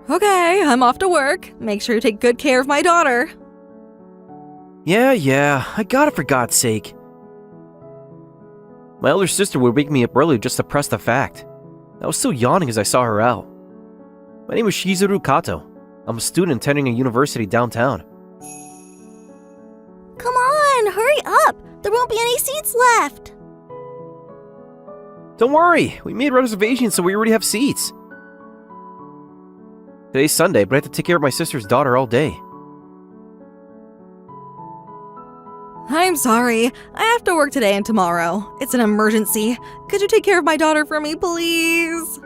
Okay, I'm off to work. Make sure you take good care of my daughter. Yeah, I got it for God's sake. My elder sister would wake me up early just to press the fact. I was still yawning as I saw her out. My name is Shizuru Kato. I'm a student attending a university downtown. Come on, hurry up! There won't be any seats left! Don't worry, we made reservations so we already have seats. Today's Sunday, but I have to take care of my sister's daughter all day. I'm sorry. I have to work today and tomorrow. It's an emergency. Could you take care of my daughter for me, please?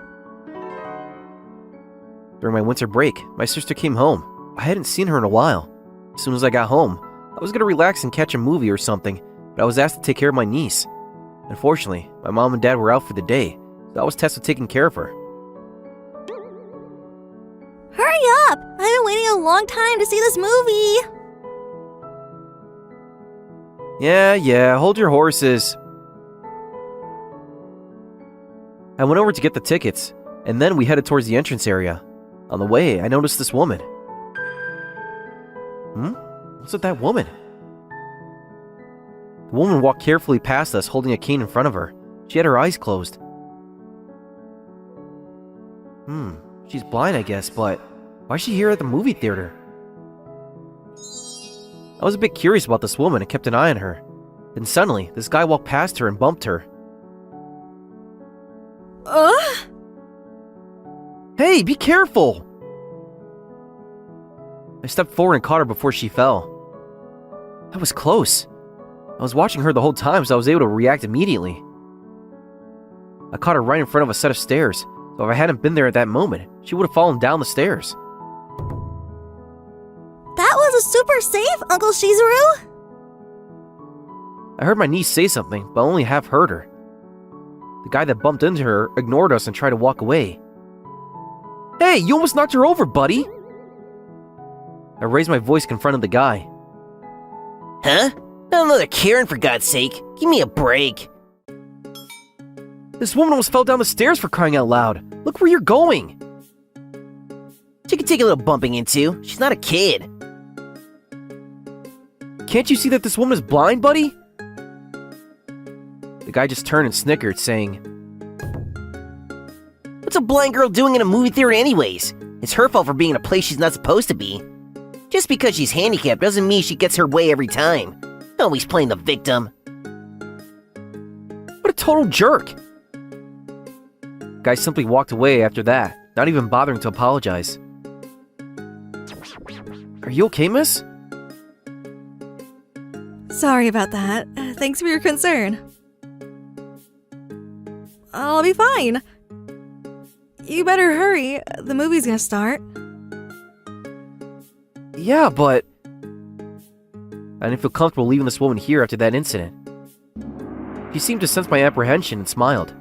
During my winter break, my sister came home. I hadn't seen her in a while. As soon as I got home, I was gonna relax and catch a movie or something, but I was asked to take care of my niece. Unfortunately, my mom and dad were out for the day, so I was tasked with taking care of her. Hurry up! I've been waiting a long time to see this movie! Yeah, hold your horses. I went over to get the tickets, and then we headed towards the entrance area. On the way, I noticed this woman. What's with that woman? The woman walked carefully past us, holding a cane in front of her. She had her eyes closed. She's blind, I guess, but why is she here at the movie theater? I was a bit curious about this woman and kept an eye on her. Then suddenly, this guy walked past her and bumped her. Hey, be careful! I stepped forward and caught her before she fell. That was close. I was watching her the whole time, so I was able to react immediately. I caught her right in front of a set of stairs, so if I hadn't been there at that moment, she would have fallen down the stairs. That was a super safe, Uncle Shizuru! I heard my niece say something, but I only half heard her. The guy that bumped into her ignored us and tried to walk away. Hey, you almost knocked her over, buddy! I raised my voice confronting the guy. Huh? Not another Karen, for God's sake. Give me a break. This woman almost fell down the stairs, for crying out loud. Look where you're going! She can take a little bumping into. She's not a kid. Can't you see that this woman is blind, buddy? The guy just turned and snickered, saying, What's a blind girl doing in a movie theater anyways? It's her fault for being in a place she's not supposed to be. Just because she's handicapped doesn't mean she gets her way every time. Always playing the victim. What a total jerk! The guy simply walked away after that, not even bothering to apologize. Are you okay, miss? Sorry about that. Thanks for your concern. I'll be fine. You better hurry. The movie's gonna start. Yeah, but... I didn't feel comfortable leaving this woman here after that incident. She seemed to sense my apprehension and smiled.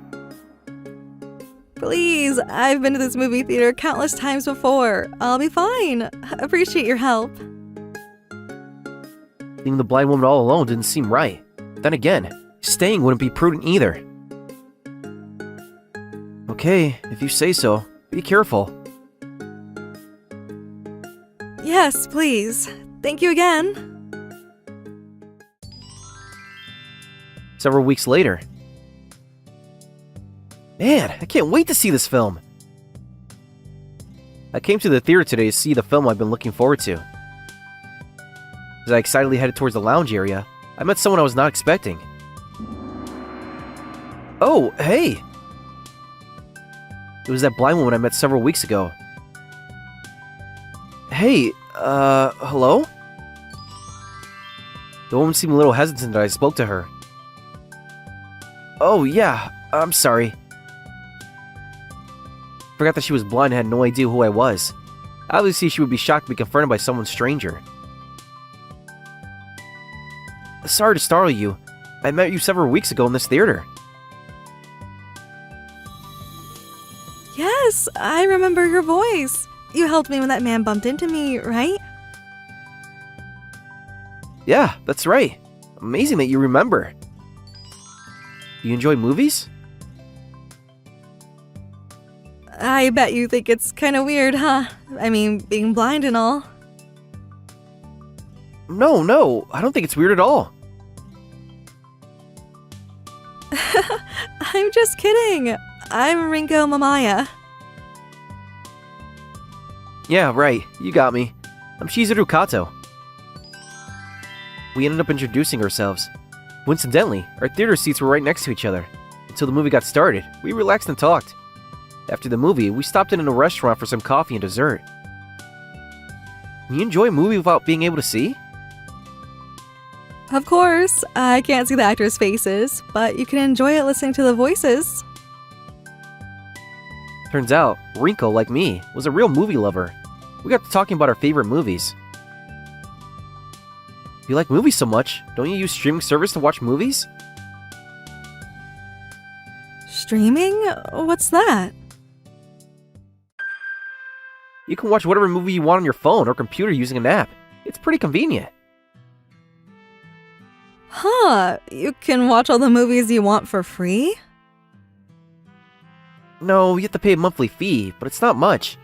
Please, I've been to this movie theater countless times before. I'll be fine. Appreciate your help. Leaving the blind woman all alone didn't seem right. Then again, staying wouldn't be prudent either. Okay, if you say so, be careful. Yes, please. Thank you again. Several weeks later. Man, I can't wait to see this film. I came to the theater today to see the film I've been looking forward to. As I excitedly headed towards the lounge area, I met someone I was not expecting. Oh, hey! It was that blind woman I met several weeks ago. Hey, hello? The woman seemed a little hesitant that I spoke to her. Oh, yeah, I'm sorry. Forgot that she was blind and had no idea who I was. Obviously, she would be shocked to be confronted by someone stranger. Sorry to startle you. I met you several weeks ago in this theater. Yes, I remember your voice. You helped me when that man bumped into me, right? Yeah, that's right. Amazing that you remember. You enjoy movies? I bet you think it's kind of weird, huh? I mean, being blind and all. No, I don't think it's weird at all. I'm just kidding. I'm Rinko Mamiya. Yeah, right, you got me. I'm Shizuru Kato. We ended up introducing ourselves. Coincidentally, our theater seats were right next to each other. Until the movie got started, we relaxed and talked. After the movie, we stopped in a restaurant for some coffee and dessert. Can you enjoy a movie without being able to see? Of course, I can't see the actors' faces, but you can enjoy it listening to the voices. Turns out, Rinko, like me, was a real movie lover. We got to talking about our favorite movies. If you like movies so much, don't you use streaming service to watch movies? Streaming? What's that? You can watch whatever movie you want on your phone or computer using an app. It's pretty convenient. Huh, you can watch all the movies you want for free? No, you have to pay a monthly fee, but it's not much.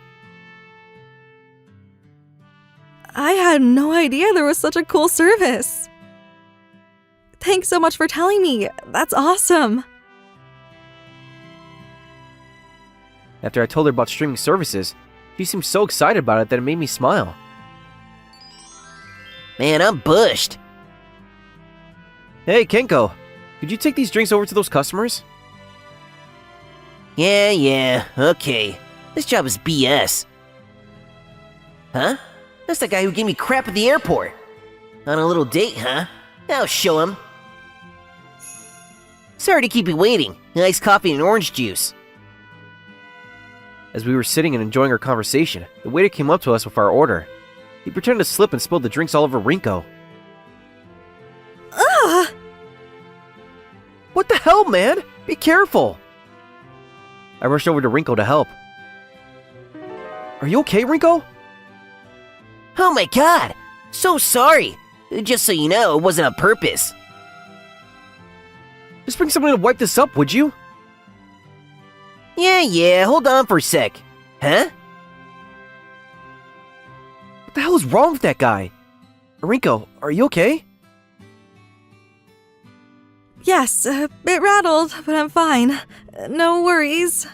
I had no idea there was such a cool service. Thanks so much for telling me. That's awesome. After I told her about streaming services, she seemed so excited about it that it made me smile. Man, I'm bushed. Hey, Kenko, could you take these drinks over to those customers? Yeah, okay. This job is BS. Huh? That's the guy who gave me crap at the airport. On a little date, huh? I'll show him. Sorry to keep you waiting. Iced coffee and orange juice. As we were sitting and enjoying our conversation, the waiter came up to us with our order. He pretended to slip and spilled the drinks all over Rinko. Ugh! What the hell, man? Be careful! I rushed over to Rinko to help. Are you okay, Rinko? Oh my god! So sorry! Just so you know, it wasn't on purpose. Just bring somebody to wipe this up, would you? Yeah, hold on for a sec. Huh? What the hell is wrong with that guy? Rinko, are you okay? Yes, a bit rattled, but I'm fine. No worries.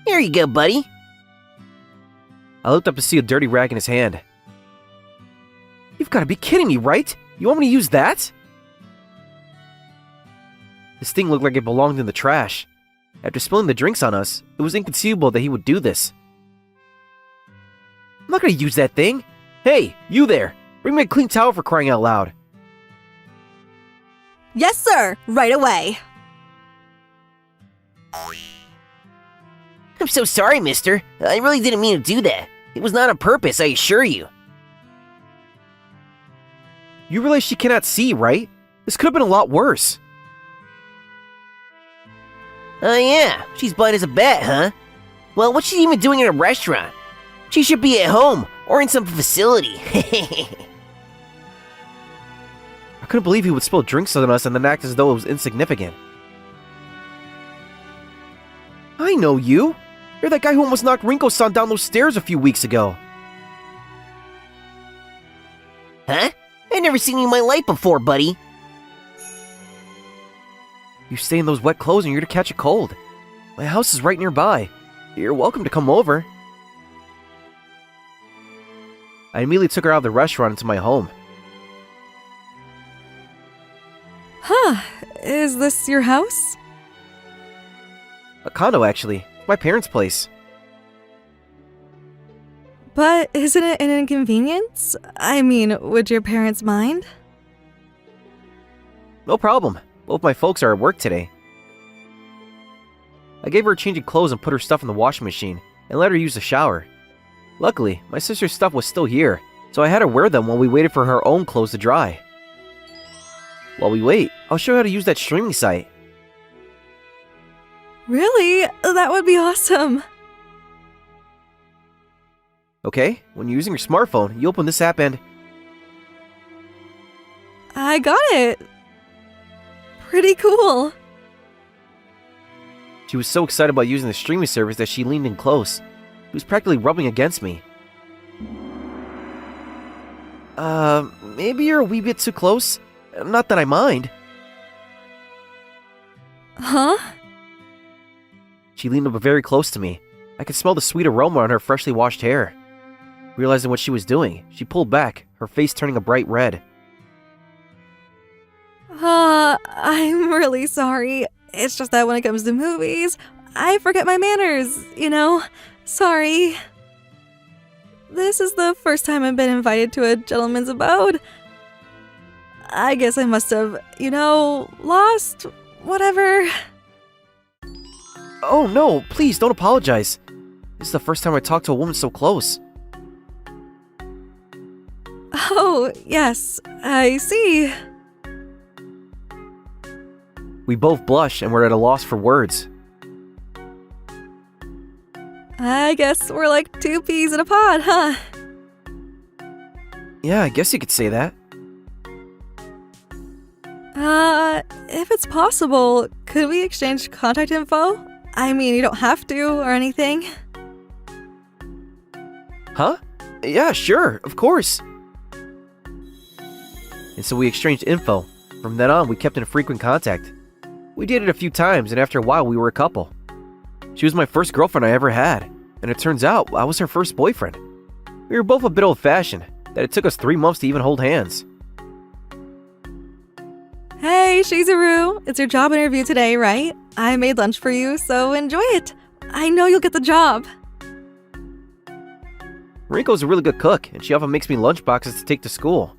Here you go, buddy. I looked up to see a dirty rag in his hand. You've got to be kidding me, right? You want me to use that? This thing looked like it belonged in the trash. After spilling the drinks on us, it was inconceivable that he would do this. I'm not gonna use that thing! Hey, you there! Bring me a clean towel for crying out loud! Yes, sir! Right away! I'm so sorry, mister. I really didn't mean to do that. It was not on purpose, I assure you. You realize she cannot see, right? This could have been a lot worse. Oh yeah, she's blind as a bat, huh? Well, what's she even doing in a restaurant? She should be at home, or in some facility. I couldn't believe he would spill drinks on us and then act as though it was insignificant. I know you! You're that guy who almost knocked Rinko-san down those stairs a few weeks ago. Huh? I've never seen you in my life before, buddy. You stay in those wet clothes and you're to catch a cold. My house is right nearby. You're welcome to come over. I immediately took her out of the restaurant into my home. Huh, is this your house? A condo, actually. My parents' place. But isn't it an inconvenience? I mean, would your parents mind? No problem. Both my folks are at work today. I gave her a change of clothes and put her stuff in the washing machine, and let her use the shower. Luckily, my sister's stuff was still here, so I had her wear them while we waited for her own clothes to dry. While we wait, I'll show you how to use that streaming site. Really? That would be awesome. Okay, when you're using your smartphone, you open this app and... I got it. Pretty cool. Did She was so excited about using the streaming service that she leaned in close. She was practically rubbing against me. Maybe you're a wee bit too close? Not that I mind. Huh? She leaned up very close to me. I could smell the sweet aroma on her freshly washed hair. Realizing what she was doing, she pulled back, her face turning a bright red. I'm really sorry. It's just that when it comes to movies, I forget my manners, you know? Sorry. This is the first time I've been invited to a gentleman's abode. I guess I must have, lost whatever. Oh no, please don't apologize. This is the first time I talked to a woman so close. Oh, yes, I see. We both blushed and were at a loss for words. I guess we're like two peas in a pod, huh? Yeah, I guess you could say that. If it's possible, could we exchange contact info? I mean, you don't have to or anything. Huh? Yeah, sure, of course. And so we exchanged info. From then on, we kept in frequent contact. We dated a few times, and after a while, we were a couple. She was my first girlfriend I ever had, and it turns out I was her first boyfriend. We were both a bit old-fashioned, that it took us 3 months to even hold hands. Hey, Shizuru, it's your job interview today, right? I made lunch for you, so enjoy it. I know you'll get the job. Rinko's a really good cook, and she often makes me lunch boxes to take to school.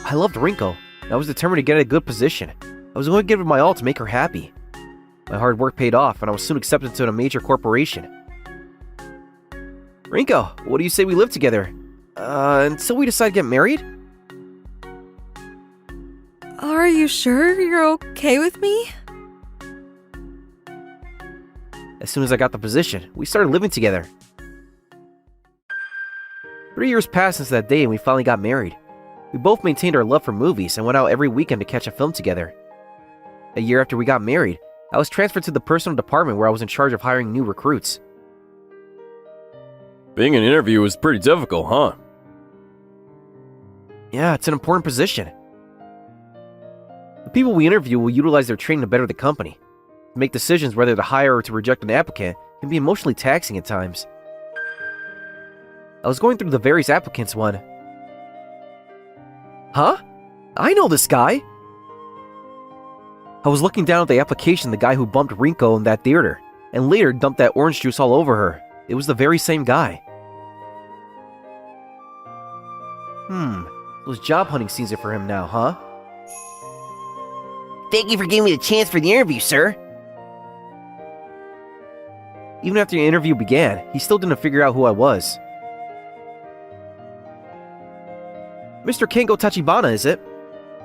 I loved Rinko, and I was determined to get a good position. I was going to give it my all to make her happy. My hard work paid off, and I was soon accepted into a major corporation. Rinko, what do you say we live together? Until we decide to get married? Are you sure you're okay with me? As soon as I got the position, we started living together. 3 years passed since that day and we finally got married. We both maintained our love for movies and went out every weekend to catch a film together. A year after we got married, I was transferred to the personal department where I was in charge of hiring new recruits. Being an interview is pretty difficult, huh? Yeah, it's an important position. The people we interview will utilize their training to better the company. To make decisions whether to hire or to reject an applicant can be emotionally taxing at times. I was going through the various applicants when... Huh? I know this guy! I was looking down at the application of the guy who bumped Rinko in that theater, and later dumped that orange juice all over her. It was the very same guy. Those job hunting scenes are for him now, huh? Thank you for giving me the chance for the interview, sir. Even after the interview began, he still didn't figure out who I was. Mr. Kengo Tachibana, is it?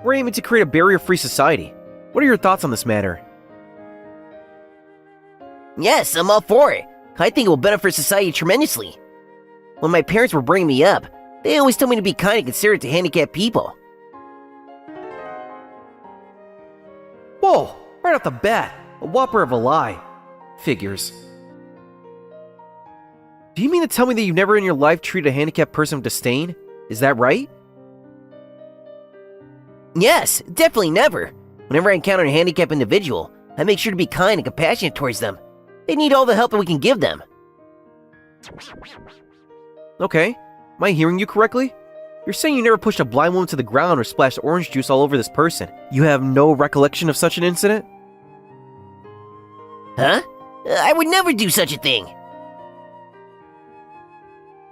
We're aiming to create a barrier-free society. What are your thoughts on this matter? Yes, I'm all for it. I think it will benefit society tremendously. When my parents were bringing me up, they always told me to be kind and considerate to handicapped people. Whoa! Right off the bat, a whopper of a lie. Figures. Do you mean to tell me that you've never in your life treated a handicapped person with disdain? Is that right? Yes, definitely never. Whenever I encounter a handicapped individual, I make sure to be kind and compassionate towards them. They need all the help that we can give them. Okay. Am I hearing you correctly? You're saying you never pushed a blind woman to the ground or splashed orange juice all over this person. You have no recollection of such an incident? Huh? I would never do such a thing.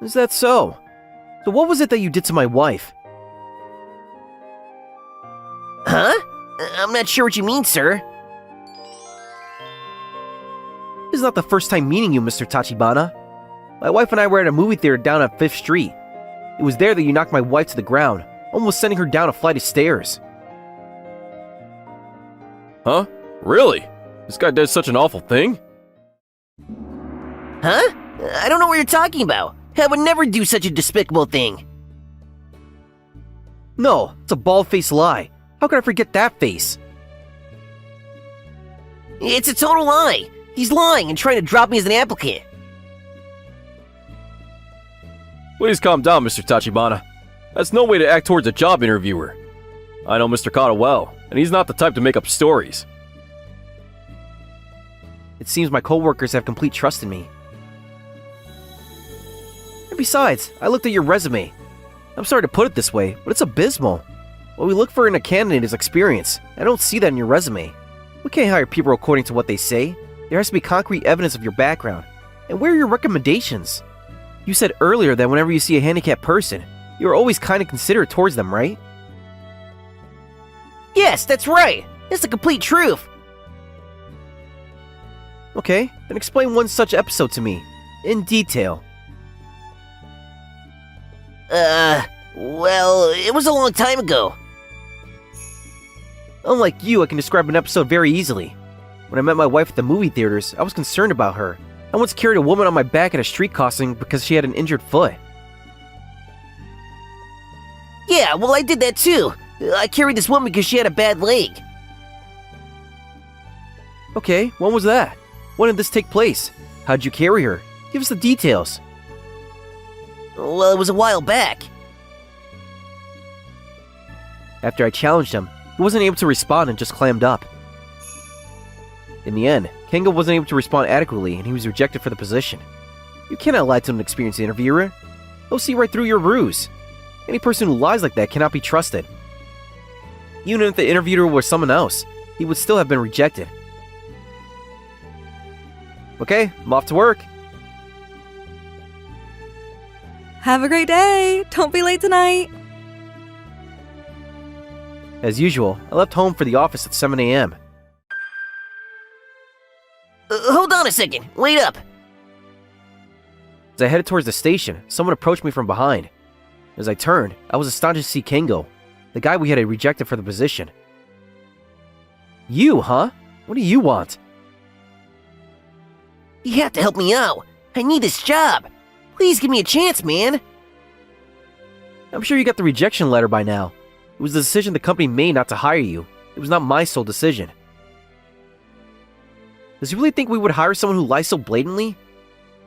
Is that so? So what was it that you did to my wife? Huh? I'm not sure what you mean, sir. This is not the first time meeting you, Mr. Tachibana. My wife and I were at a movie theater down at 5th Street. It was there that you knocked my wife to the ground, almost sending her down a flight of stairs. Huh? Really? This guy did such an awful thing? Huh? I don't know what you're talking about. I would never do such a despicable thing. No, it's a bald-faced lie. How could I forget that face? It's a total lie. He's lying and trying to drop me as an applicant. Please calm down, Mr. Tachibana. That's no way to act towards a job interviewer. I know Mr. Kata well, and he's not the type to make up stories. It seems my coworkers have complete trust in me. And besides, I looked at your resume. I'm sorry to put it this way, but it's abysmal. What we look for in a candidate is experience. I don't see that in your resume. We can't hire people according to what they say. There has to be concrete evidence of your background. And where are your recommendations? You said earlier that whenever you see a handicapped person, you're always kind of considerate towards them, right? Yes, that's right. It's the complete truth. Okay, then explain one such episode to me, in detail. Well, it was a long time ago. Unlike you, I can describe an episode very easily. When I met my wife at the movie theaters, I was concerned about her. I once carried a woman on my back at a street crossing because she had an injured foot. Yeah, well, I did that too. I carried this woman because she had a bad leg. Okay, when was that? When did this take place? How'd you carry her? Give us the details. Well, it was a while back. After I challenged him, he wasn't able to respond and just clammed up. In the end, Kengo wasn't able to respond adequately and he was rejected for the position. You cannot lie to an experienced interviewer. They'll see right through your ruse. Any person who lies like that cannot be trusted. Even if the interviewer was someone else, he would still have been rejected. Okay, I'm off to work. Have a great day. Don't be late tonight. As usual, I left home for the office at 7 a.m. Hold on a second. Wait up. As I headed towards the station, someone approached me from behind. As I turned, I was astonished to see Kengo, the guy we had rejected for the position. You, huh? What do you want? You have to help me out. I need this job. Please give me a chance, man. I'm sure you got the rejection letter by now. It was the decision the company made not to hire you. It was not my sole decision. Does he really think we would hire someone who lies so blatantly?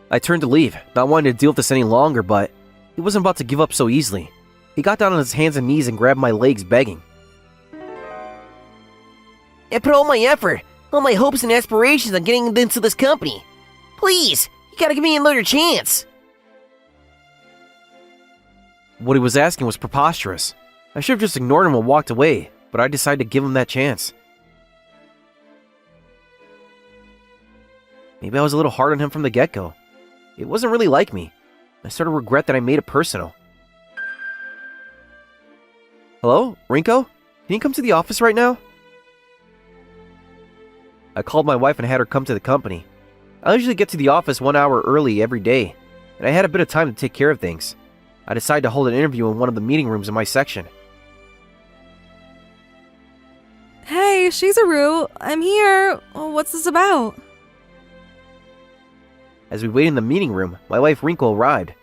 I turned to leave, not wanting to deal with this any longer, but he wasn't about to give up so easily. He got down on his hands and knees and grabbed my legs, begging. I put all my effort, all my hopes and aspirations on getting into this company. Please, you gotta give me another chance. What he was asking was preposterous. I should have just ignored him and walked away, but I decided to give him that chance. Maybe I was a little hard on him from the get-go. It wasn't really like me. I started to regret that I made it personal. Hello, Rinko? Can you come to the office right now? I called my wife and had her come to the company. I usually get to the office 1 hour early every day, and I had a bit of time to take care of things. I decided to hold an interview in one of the meeting rooms in my section. Hey, Shizuru, I'm here. What's this about? As we waited in the meeting room, my wife Rinko arrived.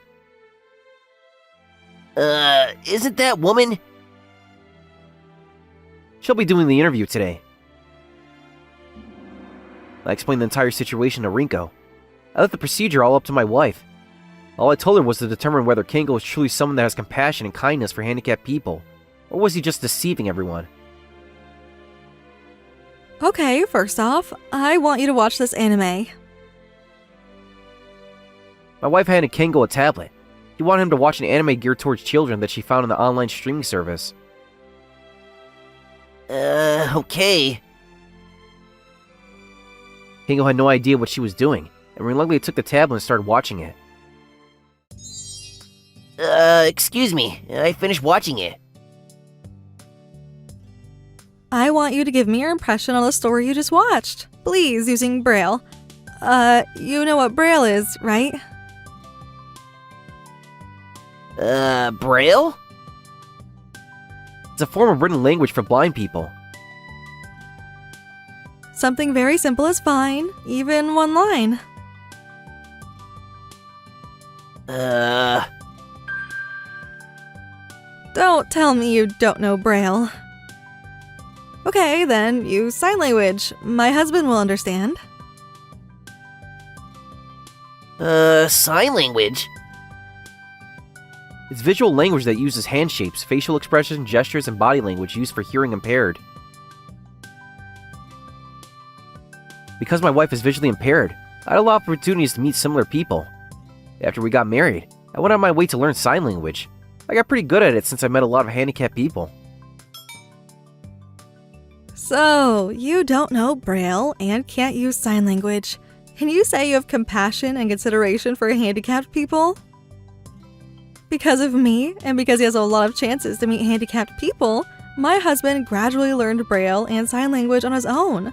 Isn't that woman? She'll be doing the interview today. I explained the entire situation to Rinko. I left the procedure all up to my wife. All I told her was to determine whether Kengo was truly someone that has compassion and kindness for handicapped people, or was he just deceiving everyone? Okay, first off, I want you to watch this anime. My wife handed Kengo a tablet. She wanted him to watch an anime geared towards children that she found on the online streaming service. Okay. Kengo had no idea what she was doing, and reluctantly took the tablet and started watching it. Excuse me. I finished watching it. I want you to give me your impression on the story you just watched. Please, using Braille. You know what Braille is, right? Braille? It's a form of written language for blind people. Something very simple is fine, even one line. Don't tell me you don't know Braille. Okay, then use sign language. My husband will understand. Sign language? It's visual language that uses hand shapes, facial expressions, gestures, and body language used for hearing impaired. Because my wife is visually impaired, I had a lot of opportunities to meet similar people. After we got married, I went on my way to learn sign language. I got pretty good at it since I met a lot of handicapped people. So, you don't know Braille and can't use sign language. Can you say you have compassion and consideration for handicapped people? Because of me, and because he has a lot of chances to meet handicapped people, my husband gradually learned Braille and sign language on his own.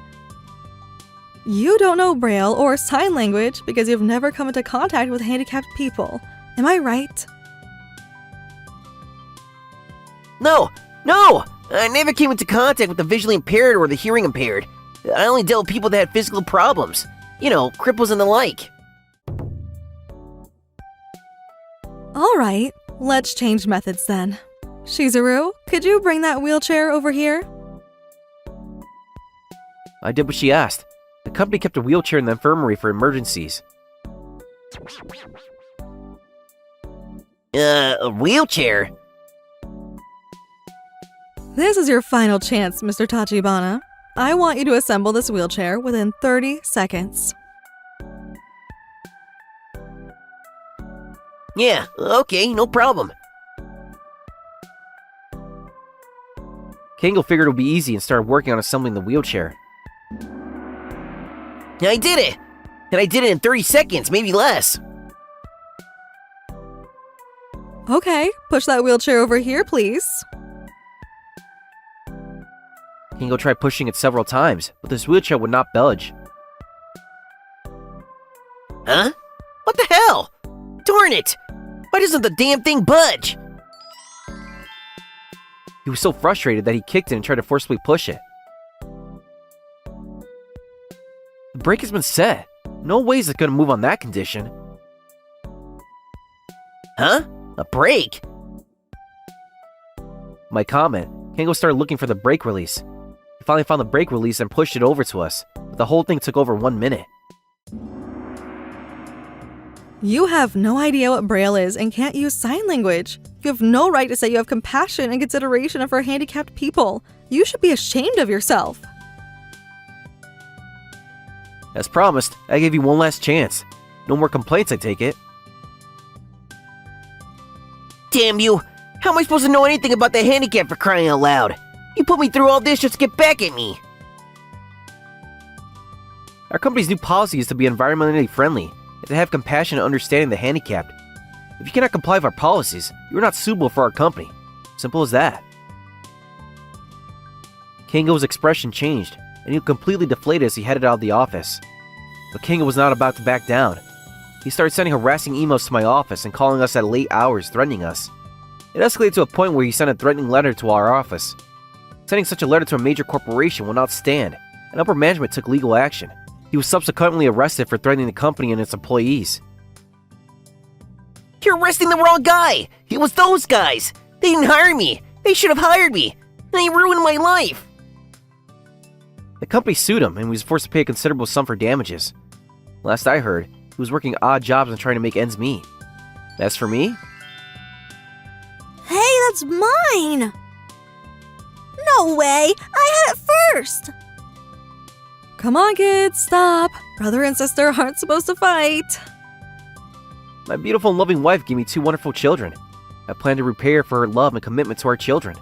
You don't know Braille or sign language because you've never come into contact with handicapped people. Am I right? No! I never came into contact with the visually impaired or the hearing impaired. I only dealt with people that had physical problems. You know, cripples and the like. Alright, let's change methods then. Shizuru, could you bring that wheelchair over here? I did what she asked. The company kept a wheelchair in the infirmary for emergencies. A wheelchair? This is your final chance, Mr. Tachibana. I want you to assemble this wheelchair within 30 seconds. Yeah, okay, no problem. Kango figured it would be easy and started working on assembling the wheelchair. I did it! And I did it in 30 seconds, maybe less. Okay, push that wheelchair over here, please. Kango tried pushing it several times, but this wheelchair would not budge. Huh? What the hell? Darn it! Why doesn't the damn thing budge? He was so frustrated that he kicked it and tried to forcibly push it. The brake has been set. No ways it's going to move on that condition. Huh? A brake? My comment, Kango started looking for the brake release. He finally found the brake release and pushed it over to us, but the whole thing took over 1 minute. You have no idea what Braille is and can't use sign language. You have no right to say you have compassion and consideration for handicapped people. You should be ashamed of yourself. As promised, I gave you one last chance. No more complaints, I take it. Damn you! How am I supposed to know anything about the handicap for crying out loud? You put me through all this just to get back at me! Our company's new policy is to be environmentally friendly and to have compassion and understanding the handicapped. If you cannot comply with our policies, you are not suitable for our company. Simple as that. Kango's expression changed, and he looked completely deflated as he headed out of the office. But Kango was not about to back down. He started sending harassing emails to my office and calling us at late hours, threatening us. It escalated to a point where he sent a threatening letter to our office. Sending such a letter to a major corporation will not stand, and upper management took legal action. He was subsequently arrested for threatening the company and its employees. You're arresting the wrong guy! It was those guys! They didn't hire me! They should have hired me! And they ruined my life! The company sued him and he was forced to pay a considerable sum for damages. Last I heard, he was working odd jobs and trying to make ends meet. As for me, Hey, that's mine! No way! I had it first! Come on, kids, stop. Brother and sister aren't supposed to fight. my beautiful and loving wife gave me 2 wonderful children. I plan to repay her for her love and commitment to our children.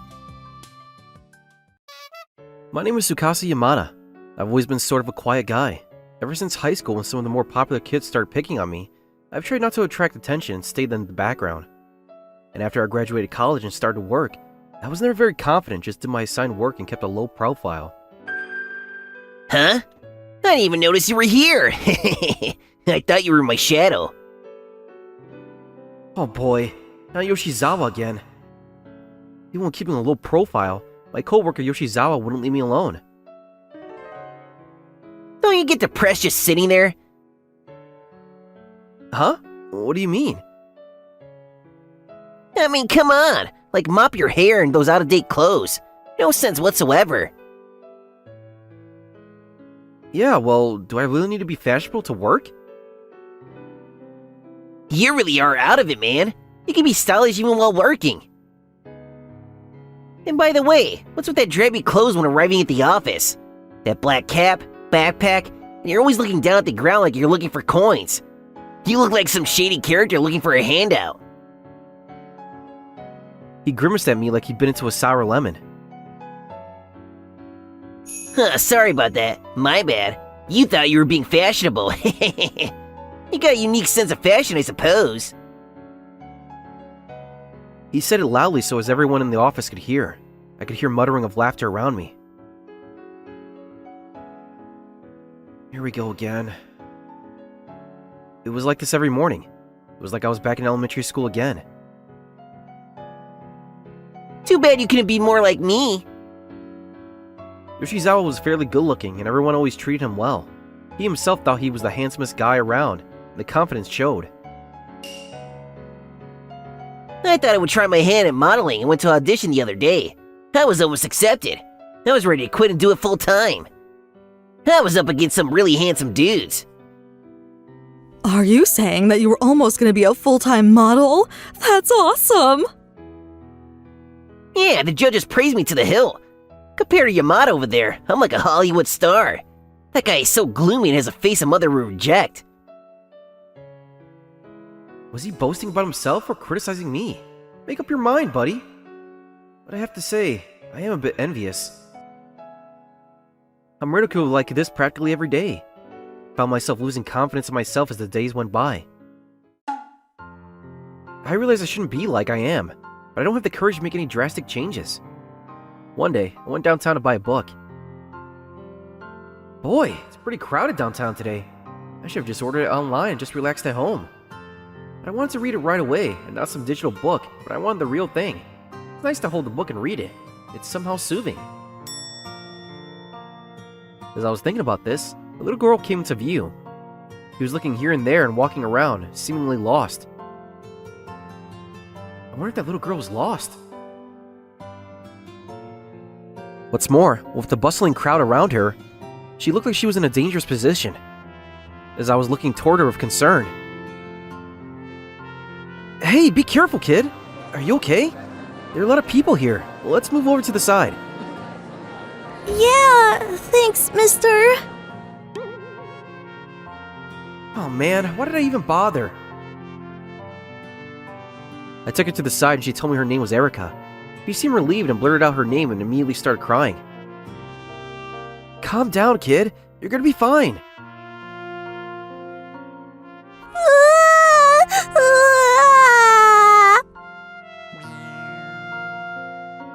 My name is Tsukasa Yamada. I've always been sort of a quiet guy. Ever since high school, when some of the more popular kids started picking on me, I've tried not to attract attention and stayed in the background. And after I graduated college and started work, I was never very confident, just did my assigned work and kept a low profile. Huh? I didn't even notice you were here! I thought you were my shadow. Oh boy, not Yoshizawa again. Even when keeping a low profile, my coworker Yoshizawa wouldn't leave me alone. Don't you get depressed just sitting there? Huh? What do you mean? I mean, come on! Like, mop your hair and those out-of-date clothes. No sense whatsoever. Yeah, well, do I really need to be fashionable to work? You really are out of it, man. You can be stylish even while working. And by the way, what's with that drabby clothes when arriving at the office? That black cap, backpack, and you're always looking down at the ground like you're looking for coins. You look like some shady character looking for a handout. He grimaced at me like he'd been into a sour lemon. Huh, sorry about that. My bad. You thought you were being fashionable. You got a unique sense of fashion, I suppose. He said it loudly so as everyone in the office could hear. I could hear muttering of laughter around me. Here we go again. It was like this every morning. It was like I was back in elementary school again. Too bad you couldn't be more like me. Yoshizawa was fairly good looking and everyone always treated him well. He himself thought he was the handsomest guy around, and the confidence showed. I thought I would try my hand at modeling and went to audition the other day. I was almost accepted. I was ready to quit and do it full time. I was up against some really handsome dudes. Are you saying that you were almost going to be a full-time model? That's awesome! Yeah, the judges praised me to the hill. Compared to Yamada over there, I'm like a Hollywood star. That guy is so gloomy and has a face a mother would reject. Was he boasting about himself or criticizing me? Make up your mind, buddy. But I have to say, I am a bit envious. I'm ridiculed like this practically every day. Found myself losing confidence in myself as the days went by. I realized I shouldn't be like I am, but I don't have the courage to make any drastic changes. One day, I went downtown to buy a book. Boy, it's pretty crowded downtown today. I should have just ordered it online and just relaxed at home. But I wanted to read it right away, and not some digital book, but I wanted the real thing. It's nice to hold the book and read it. It's somehow soothing. As I was thinking about this, a little girl came into view. She was looking here and there and walking around, seemingly lost. I wonder if that little girl was lost. What's more, with the bustling crowd around her, she looked like she was in a dangerous position. As I was looking toward her with concern. Hey, be careful, kid! Are you okay? There are a lot of people here. Let's move over to the side. Yeah, thanks, mister. Oh man, why did I even bother? I took her to the side and she told me her name was Erica. She seemed relieved and blurted out her name and immediately started crying. Calm down, kid. You're gonna be fine.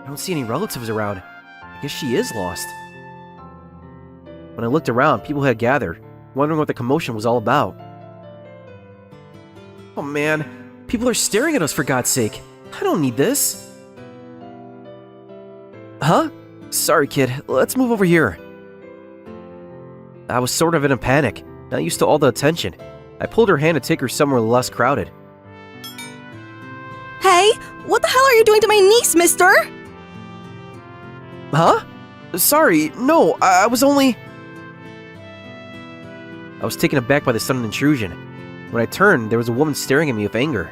I don't see any relatives around. I guess she is lost. When I looked around, people had gathered, wondering what the commotion was all about. Oh man, people are staring at us for God's sake. I don't need this. Huh? Sorry, kid. Let's move over here. I was sort of in a panic, not used to all the attention. I pulled her hand to take her somewhere less crowded. Hey, what the hell are you doing to my niece, mister? Huh? Sorry, no, I was only... I was taken aback by the sudden intrusion. When I turned, there was a woman staring at me with anger.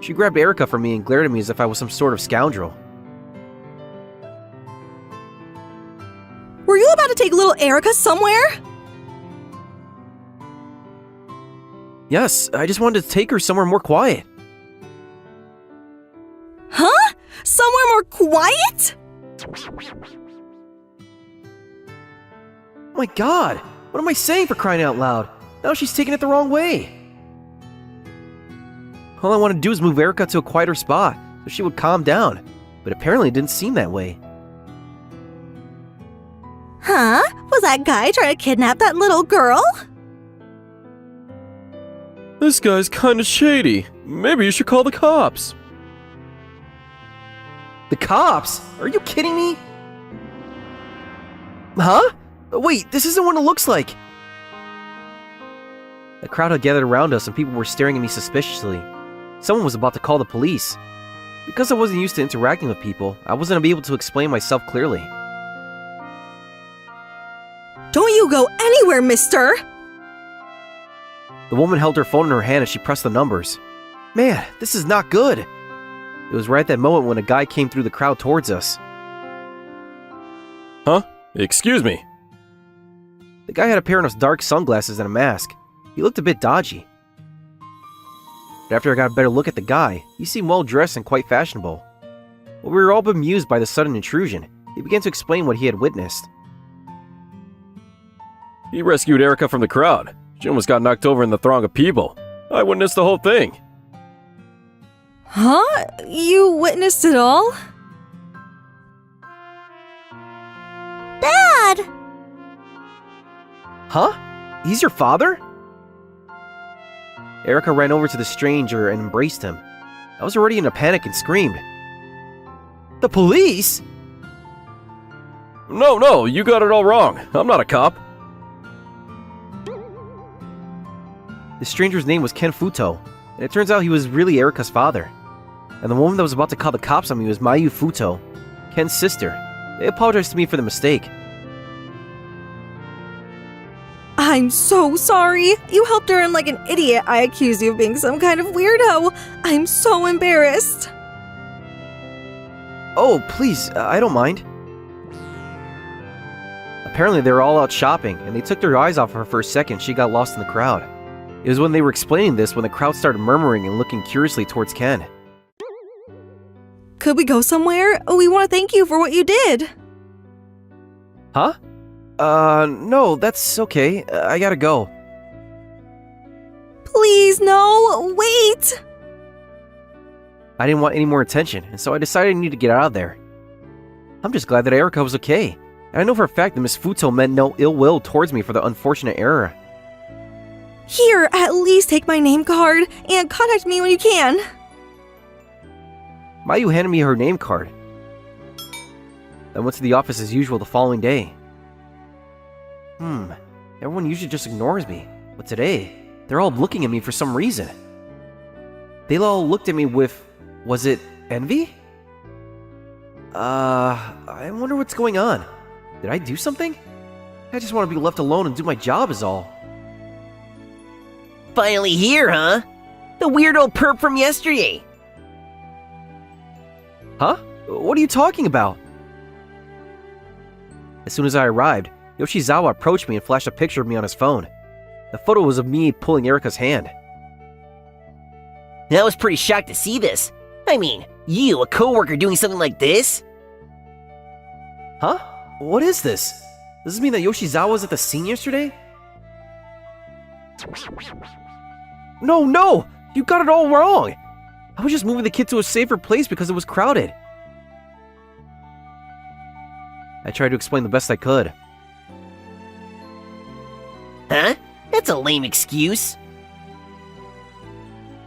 She grabbed Erica from me and glared at me as if I was some sort of scoundrel. Were you about to take little Erica somewhere? Yes, I just wanted to take her somewhere more quiet. Huh? Somewhere more quiet? Oh my god, what am I saying for crying out loud? Now she's taking it the wrong way. All I wanted to do is move Erica to a quieter spot so she would calm down, but apparently it didn't seem that way. Huh? Was that guy trying to kidnap that little girl? This guy's kinda shady. Maybe you should call the cops. The cops? Are you kidding me? Huh? Wait, this isn't what it looks like. The crowd had gathered around us and people were staring at me suspiciously. Someone was about to call the police. Because I wasn't used to interacting with people, I wasn't able to explain myself clearly. Don't you go anywhere, mister! The woman held her phone in her hand as she pressed the numbers. Man, this is not good. It was right at that moment when a guy came through the crowd towards us. Huh? Excuse me. The guy had a pair of dark sunglasses and a mask. He looked a bit dodgy. But after I got a better look at the guy, he seemed well dressed and quite fashionable. While we were all bemused by the sudden intrusion, he began to explain what he had witnessed. He rescued Erica from the crowd. She almost got knocked over in the throng of people. I witnessed the whole thing. Huh? You witnessed it all? Dad! Huh? He's your father? Erica ran over to the stranger and embraced him. I was already in a panic and screamed. The police? No, you got it all wrong. I'm not a cop. The stranger's name was Ken Futo, and it turns out he was really Erica's father. And the woman that was about to call the cops on me was Mayu Futo, Ken's sister. They apologized to me for the mistake. I'm so sorry. You helped her and like an idiot, I accused you of being some kind of weirdo. I'm so embarrassed. Oh, please, I don't mind. Apparently they were all out shopping, and they took their eyes off her for a second. She got lost in the crowd. It was when they were explaining this when the crowd started murmuring and looking curiously towards Ken. Could we go somewhere? We want to thank you for what you did. Huh? No, that's okay. I gotta go. Please, no, wait. I didn't want any more attention, and so I decided I needed to get out of there. I'm just glad that Erica was okay, and I know for a fact that Miss Futo meant no ill will towards me for the unfortunate error. Here, at least take my name card and contact me when you can. Mayu handed me her name card. I went to the office as usual the following day. Everyone usually just ignores me, but today, they're all looking at me for some reason. They all looked at me with, was it envy? I wonder what's going on. Did I do something? I just want to be left alone and do my job is all. Finally here, huh? The weird old perp from yesterday. Huh? What are you talking about? As soon as I arrived, Yoshizawa approached me and flashed a picture of me on his phone. The photo was of me pulling Erica's hand. I was pretty shocked to see this. I mean, you, a coworker, doing something like this? Huh? What is this? Does this mean that Yoshizawa was at the scene yesterday? No! You got it all wrong! I was just moving the kid to a safer place because it was crowded. I tried to explain the best I could. Huh? That's a lame excuse.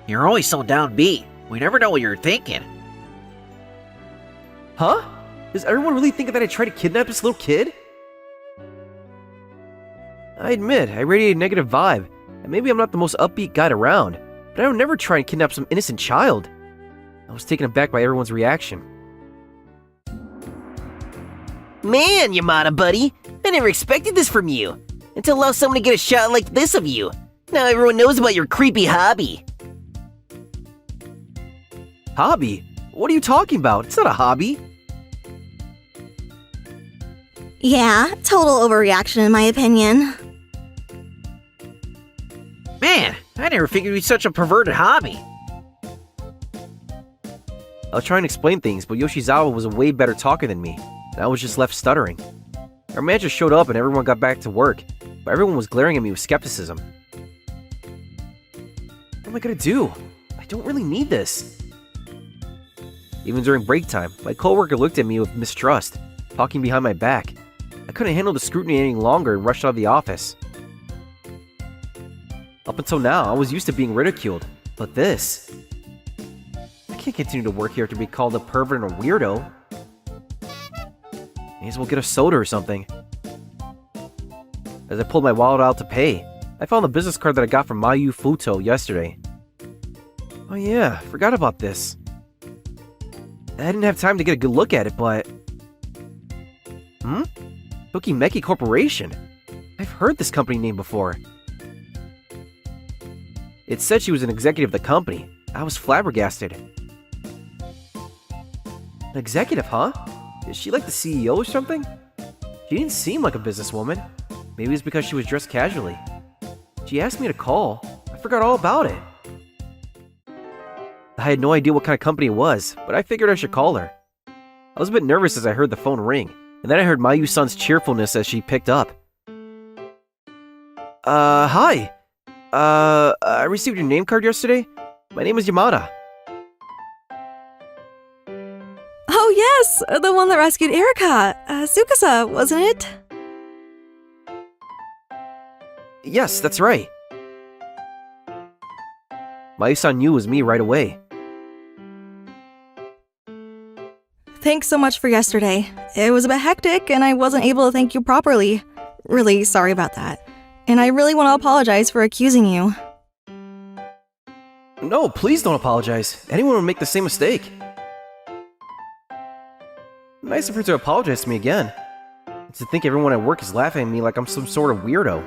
You're always so downbeat. We never know what you're thinking. Huh? Does everyone really think that I tried to kidnap this little kid? I admit, I radiate a negative vibe, and maybe I'm not the most upbeat guy around, but I would never try and kidnap some innocent child. I was taken aback by everyone's reaction. Man, Yamada, buddy. I never expected this from you. And to allow someone to get a shot like this of you. Now everyone knows about your creepy hobby. Hobby? What are you talking about? It's not a hobby. Yeah, total overreaction in my opinion. Man, I never figured you'd be such a perverted hobby. I was trying to explain things, but Yoshizawa was a way better talker than me, and I was just left stuttering. Our manager showed up and everyone got back to work, but everyone was glaring at me with skepticism. What am I gonna do? I don't really need this. Even during break time, my coworker looked at me with mistrust, talking behind my back. I couldn't handle the scrutiny any longer and rushed out of the office. Up until now, I was used to being ridiculed, but this... I can't continue to work here to be called a pervert and a weirdo. May as well get a soda or something. As I pulled my wallet out to pay, I found the business card that I got from Mayu Futo yesterday. Oh yeah, forgot about this. I didn't have time to get a good look at it, but... Tokimeki Corporation? I've heard this company name before. It said she was an executive of the company. I was flabbergasted. An executive, huh? Is she like the CEO or something? She didn't seem like a businesswoman. Maybe it's because she was dressed casually. She asked me to call. I forgot all about it. I had no idea what kind of company it was, but I figured I should call her. I was a bit nervous as I heard the phone ring, and then I heard Mayu-san's cheerfulness as she picked up. Hi. I received your name card yesterday. My name is Yamada. Oh, yes! The one that rescued Erika! Tsukasa, wasn't it? Yes, that's right. Mayu-san knew it was me right away. Thanks so much for yesterday. It was a bit hectic, and I wasn't able to thank you properly. Really sorry about that. And I really want to apologize for accusing you. No, please don't apologize. Anyone would make the same mistake. Nice of her to apologize to me again. It's to think everyone at work is laughing at me like I'm some sort of weirdo.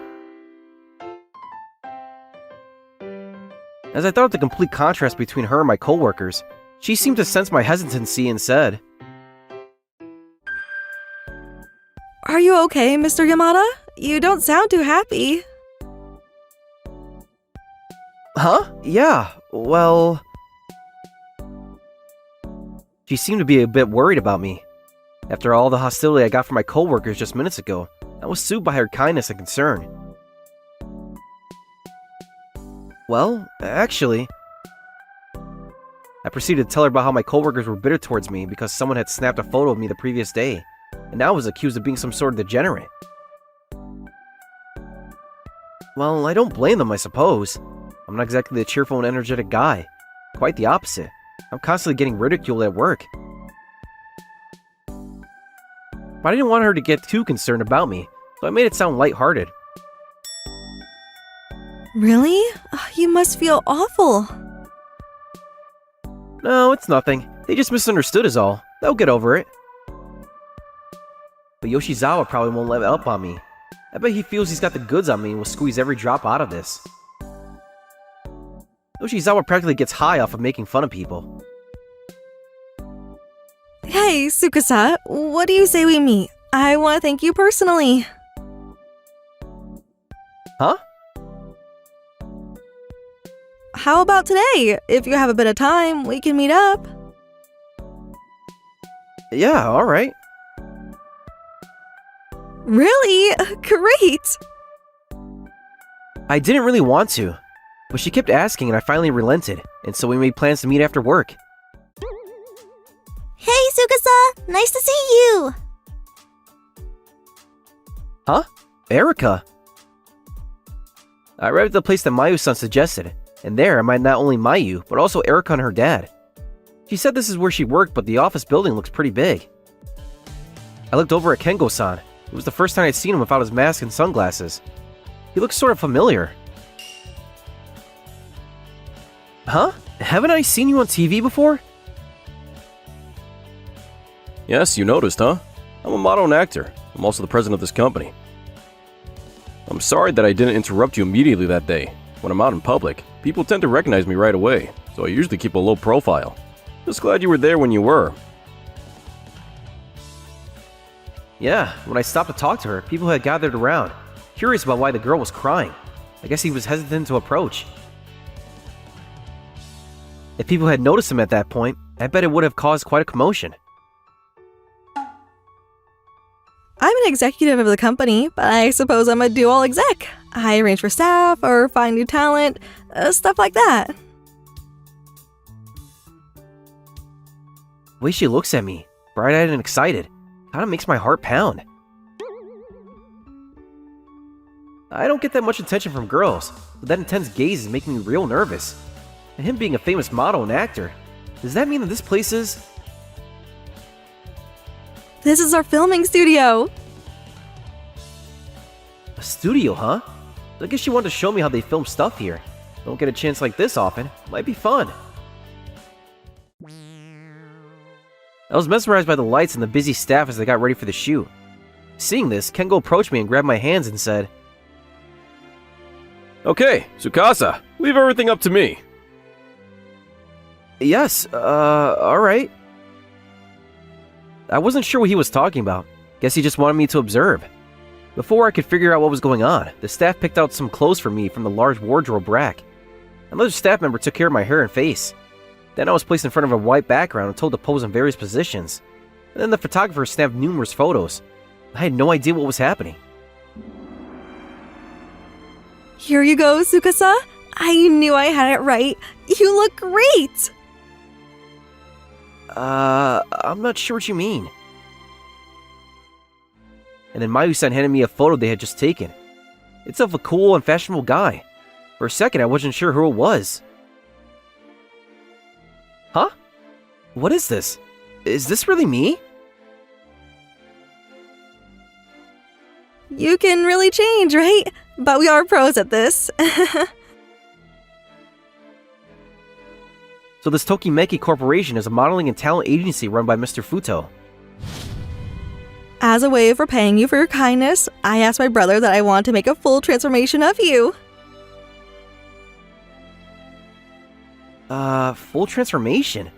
As I thought of the complete contrast between her and my coworkers, she seemed to sense my hesitancy and said, Are you okay, Mr. Yamada? You don't sound too happy. Huh? Yeah, well... She seemed to be a bit worried about me. After all the hostility I got from my coworkers just minutes ago, I was soothed by her kindness and concern. Well, actually... I proceeded to tell her about how my coworkers were bitter towards me because someone had snapped a photo of me the previous day, and now was accused of being some sort of degenerate. Well, I don't blame them, I suppose. I'm not exactly the cheerful and energetic guy. Quite the opposite. I'm constantly getting ridiculed at work. But I didn't want her to get too concerned about me, so I made it sound lighthearted. Really? You must feel awful. No, it's nothing. They just misunderstood is all. They'll get over it. But Yoshizawa probably won't let up on me. I bet he feels he's got the goods on me and will squeeze every drop out of this. Yoshizawa practically gets high off of making fun of people. Hey, Tsukasa, what do you say we meet? I want to thank you personally. Huh? How about today? If you have a bit of time, we can meet up. Yeah, alright. Really? Great! I didn't really want to, but she kept asking and I finally relented, and so we made plans to meet after work. Hey, Tsukasa! Nice to see you! Huh? Erika? I arrived at the place that Mayu-san suggested, and there I met not only Mayu, but also Erika and her dad. She said this is where she worked, but the office building looks pretty big. I looked over at Kengo-san. It was the first time I'd seen him without his mask and sunglasses. He looked sort of familiar. Huh? Haven't I seen you on TV before? Yes, you noticed, huh? I'm a model and actor. I'm also the president of this company. I'm sorry that I didn't interrupt you immediately that day. When I'm out in public, people tend to recognize me right away, so I usually keep a low profile. Just glad you were there when you were. Yeah, when I stopped to talk to her, people had gathered around, curious about why the girl was crying. I guess he was hesitant to approach. If people had noticed him at that point, I bet it would have caused quite a commotion. I'm an executive of the company, but I suppose I'm a dual exec. I arrange for staff or find new talent, stuff like that. The way she looks at me, bright-eyed and excited, kinda makes my heart pound. I don't get that much attention from girls, but that intense gaze is making me real nervous. And him being a famous model and actor, does that mean that this place is... This is our filming studio. a studio, huh? I guess she wanted to show me how they film stuff here. Don't get a chance like this often. Might be fun. I was mesmerized by the lights and the busy staff as they got ready for the shoot. Seeing this, Kengo approached me and grabbed my hands and said, Okay, Tsukasa, Leave everything up to me. Yes, alright. I wasn't sure what he was talking about. Guess he just wanted me to observe. Before I could figure out what was going on, the staff picked out some clothes for me from the large wardrobe rack. Another staff member took care of my hair and face. Then I was placed in front of a white background and told to pose in various positions. And then the photographer snapped numerous photos. I had no idea what was happening. Here you go, Tsukasa. I knew I had it right. You look great! I'm not sure what you mean. And then Mayu-san handed me a photo they had just taken. It's of a cool and fashionable guy. For a second, I wasn't sure who it was. Huh? What is this? Is this really me? You can really change, right? But we are pros at this. So this Tokimeki Corporation is a modeling and talent agency run by Mr. Futo. As a way of repaying you for your kindness, I asked my brother that I want to make a full transformation of you. Full transformation?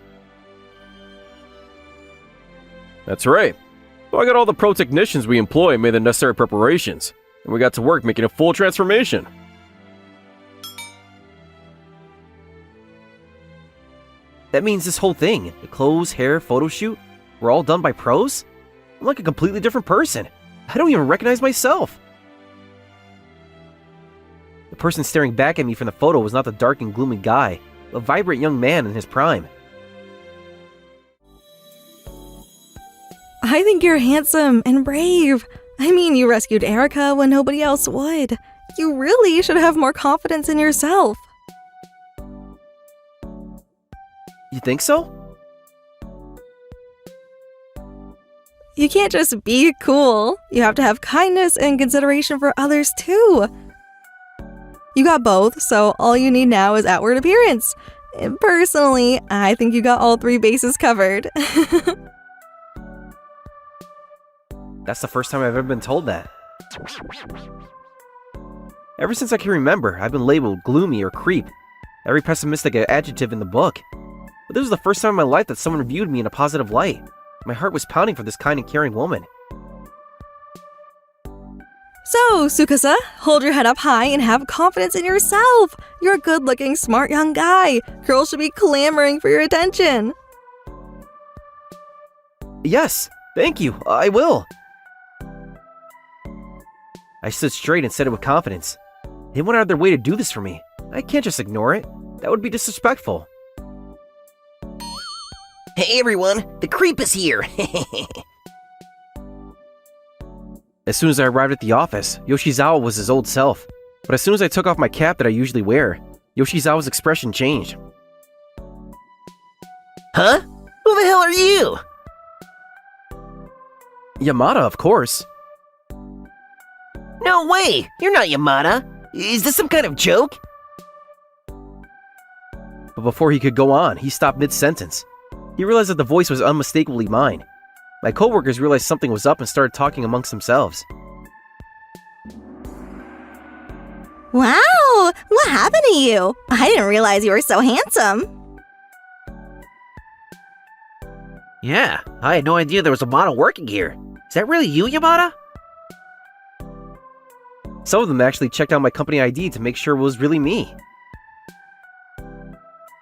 That's right. So I got all the pro technicians we employ made the necessary preparations, and we got to work making a full transformation. That means this whole thing, the clothes, hair, photo shoot, were all done by pros? I'm like a completely different person. I don't even recognize myself. The person staring back at me from the photo was not the dark and gloomy guy, but a vibrant young man in his prime. I think you're handsome and brave. I mean, you rescued Erica when nobody else would. You really should have more confidence in yourself. You think so? You can't just be cool. You have to have kindness and consideration for others too. You got both, so all you need now is outward appearance. And personally, I think you got all three bases covered. That's the first time I've ever been told that. Ever since I can remember, I've been labeled gloomy or creep, every pessimistic adjective in the book. But this was the first time in my life that someone viewed me in a positive light. My heart was pounding for this kind and caring woman. So, Tsukasa, hold your head up high and have confidence in yourself. You're a good-looking, smart young guy. Girls should be clamoring for your attention. Yes, thank you, I will. I stood straight and said it with confidence. They went out of their way to do this for me. I can't just ignore it. That would be disrespectful. Hey everyone, the creep is here! As soon as I arrived at the office, Yoshizawa was his old self. But as soon as I took off my cap that I usually wear, Yoshizawa's expression changed. Huh? Who the hell are you? Yamada, of course. No way! You're not Yamada! Is this some kind of joke? But before he could go on, he stopped mid-sentence. He realized that the voice was unmistakably mine. My coworkers realized something was up and started talking amongst themselves. Wow! What happened to you? I didn't realize you were so handsome. Yeah, I had no idea there was a model working here. Is that really you, Yamada? Some of them actually checked out my company ID to make sure it was really me.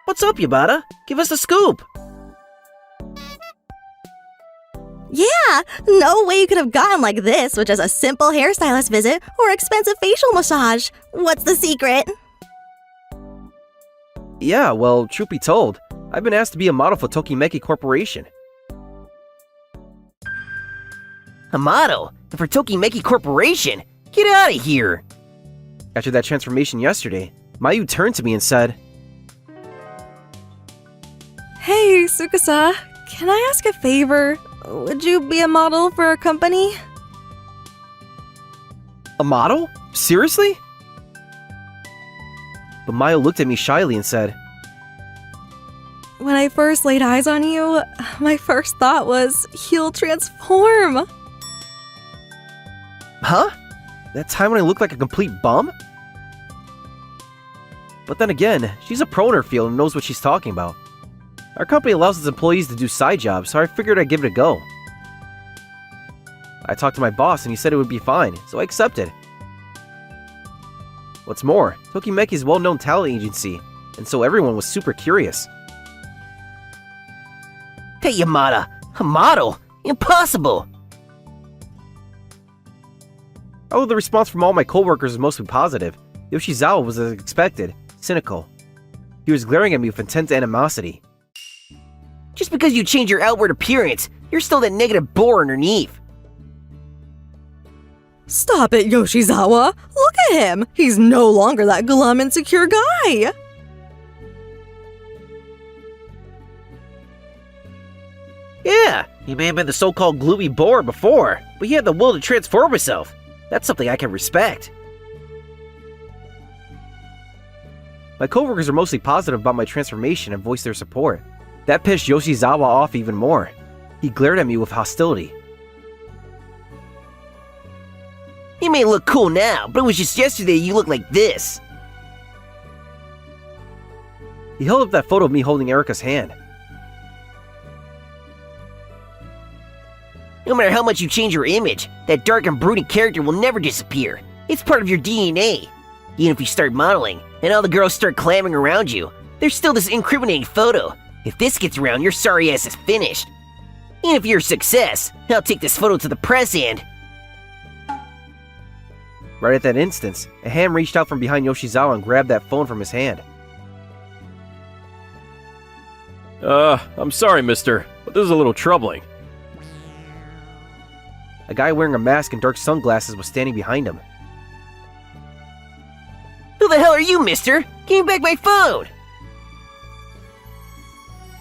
What's up, Yamada? Give us the scoop! Yeah, no way you could have gotten like this with just a simple hairstylist visit or expensive facial massage. What's the secret? Yeah, well, truth be told, I've been asked to be a model for Tokimeki Corporation. A model? For Tokimeki Corporation? Get out of here! After that transformation yesterday, Mayu turned to me and said, Hey, Tsukasa, can I ask a favor? Would you be a model for our company? A model? Seriously? But Mayu looked at me shyly and said, When I first laid eyes on you, my first thought was, he'll transform. Huh? That time when I looked like a complete bum? But then again, she's a pro in her field and knows what she's talking about. Our company allows its employees to do side jobs, so I figured I'd give it a go. I talked to my boss and he said it would be fine, so I accepted. What's more, Tokimeki is a well-known talent agency, and so everyone was super curious. Hey Yamada, a model? Impossible! Although the response from all my coworkers was mostly positive, Yoshizawa was as expected, cynical. He was glaring at me with intense animosity. Just because you change your outward appearance, you're still that negative bore underneath. Stop it, Yoshizawa! Look at him! He's no longer that glum, insecure guy! Yeah, he may have been the so-called gloomy bore before, but he had the will to transform himself. That's something I can respect. My coworkers are mostly positive about my transformation and voiced their support. That pissed Yoshizawa off even more. He glared at me with hostility. You may look cool now, but it was just yesterday you looked like this. He held up that photo of me holding Erika's hand. No matter how much you change your image, that dark and brooding character will never disappear. It's part of your DNA. Even if you start modeling, and all the girls start clamoring around you, there's still this incriminating photo. If this gets around, your sorry ass is finished. Even if you're a success, I'll take this photo to the press and... Right at that instant, a hand reached out from behind Yoshizawa and grabbed that phone from his hand. I'm sorry, mister, but this is a little troubling. A guy wearing a mask and dark sunglasses was standing behind him. Who the hell are you, mister? Give me back my phone!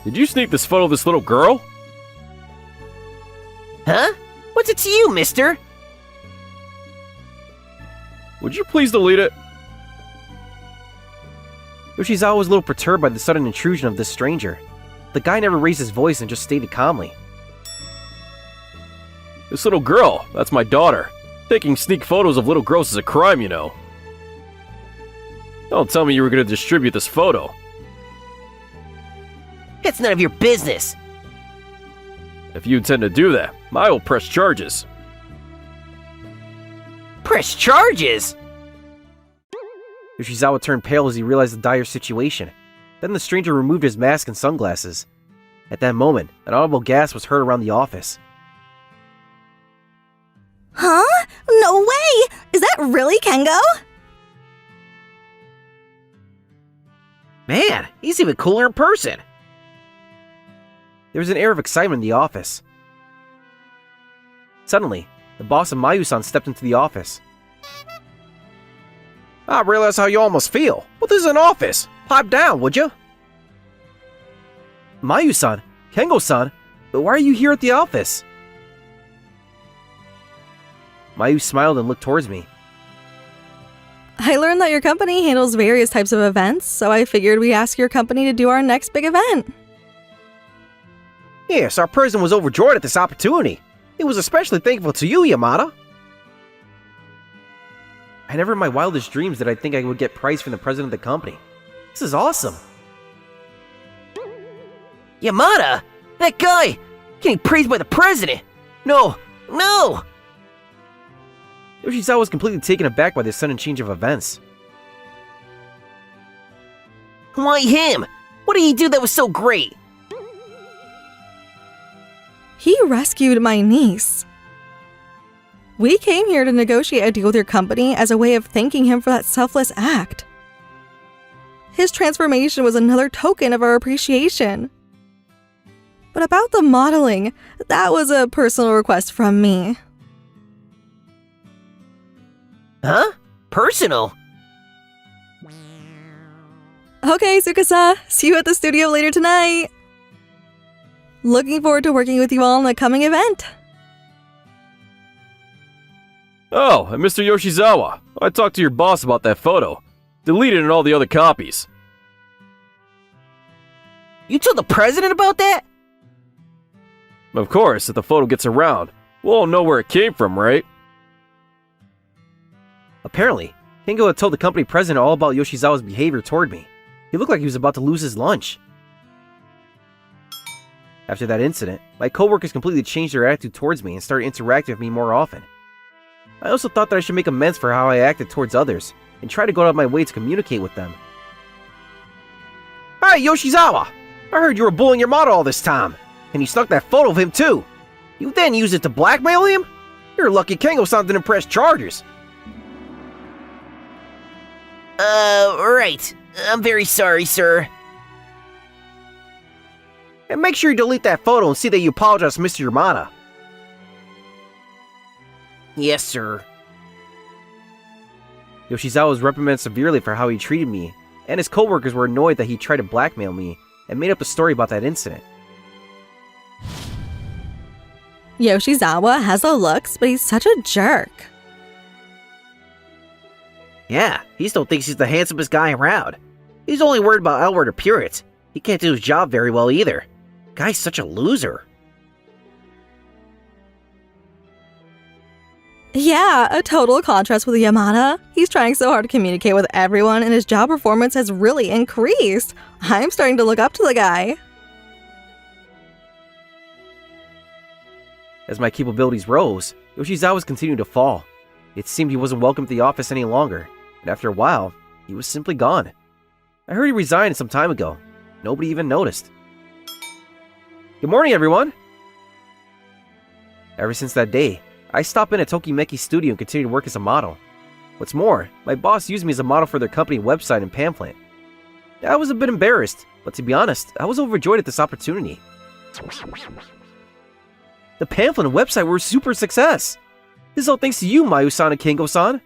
Did you sneak this photo of this little girl? Huh? What's it to you, mister? Would you please delete it? Yoshizawa was a little perturbed by the sudden intrusion of this stranger. The guy never raised his voice and just stated calmly. This little girl, that's my daughter. Taking sneak photos of little girls is a crime, you know. Don't tell me you were going to distribute this photo. It's none of your business. If you intend to do that, I will press charges. Press charges? Yoshizawa turned pale as he realized the dire situation. Then the stranger removed his mask and sunglasses. At that moment, an audible gasp was heard around the office. Huh? No way! Is that really Kengo? Man, he's even cooler in person. There was an air of excitement in the office. Suddenly, the boss of Mayu-san stepped into the office. I realize how you almost feel, but this is an office. Pipe down, would you? Mayu-san? Kengo-san? But why are you here at the office? Mayu smiled and looked towards me. I learned that your company handles various types of events, so I figured we'd ask your company to do our next big event. Yes, our president was overjoyed at this opportunity. He was especially thankful to you, Yamada. I never in my wildest dreams did I think I would get praise from the president of the company. This is awesome. Yamada? That guy! Getting praised by the president! No! No! Yoshizawa was completely taken aback by this sudden change of events. Why him? What did he do that was so great? He rescued my niece. We came here to negotiate a deal with your company as a way of thanking him for that selfless act. His transformation was another token of our appreciation. But about the modeling, that was a personal request from me. Huh? Personal? Okay, Tsukasa, see you at the studio later tonight. Looking forward to working with you all on the coming event. Oh, and Mr. Yoshizawa, I talked to your boss about that photo. Delete it and all the other copies. You told the president about that? Of course, if the photo gets around, we'll all know where it came from, right? Apparently, Rinko had told the company president all about Yoshizawa's behavior toward me. He looked like he was about to lose his lunch. After that incident, my coworkers completely changed their attitude towards me and started interacting with me more often. I also thought that I should make amends for how I acted towards others, and try to go out of my way to communicate with them. Hey, Yoshizawa! I heard you were bullying your model all this time, and you snuck that photo of him too. You then used it to blackmail him? You're lucky Kengo-san didn't press charges. Right. I'm very sorry, sir. And make sure you delete that photo and see that you apologize to Mr. Yamada. Yes, sir. Yoshizawa was reprimanded severely for how he treated me, and his coworkers were annoyed that he tried to blackmail me and made up a story about that incident. Yoshizawa has the looks, but he's such a jerk. Yeah, he still thinks he's the handsomest guy around. He's only worried about outward appearance. He can't do his job very well either. Guy's such a loser. Yeah, a total contrast with Yamada. He's trying so hard to communicate with everyone, and his job performance has really increased. I'm starting to look up to the guy. As my capabilities rose, Yoshizawa's continued to fall. It seemed he wasn't welcome at the office any longer, and after a while, he was simply gone. I heard he resigned some time ago. Nobody even noticed. Good morning, everyone! Ever since that day, I stopped in at Tokimeki's studio and continued to work as a model. What's more, my boss used me as a model for their company website and pamphlet. I was a bit embarrassed, but to be honest, I was overjoyed at this opportunity. The pamphlet and website were a super success! This is all thanks to you, Mayu-san and Kengo-san!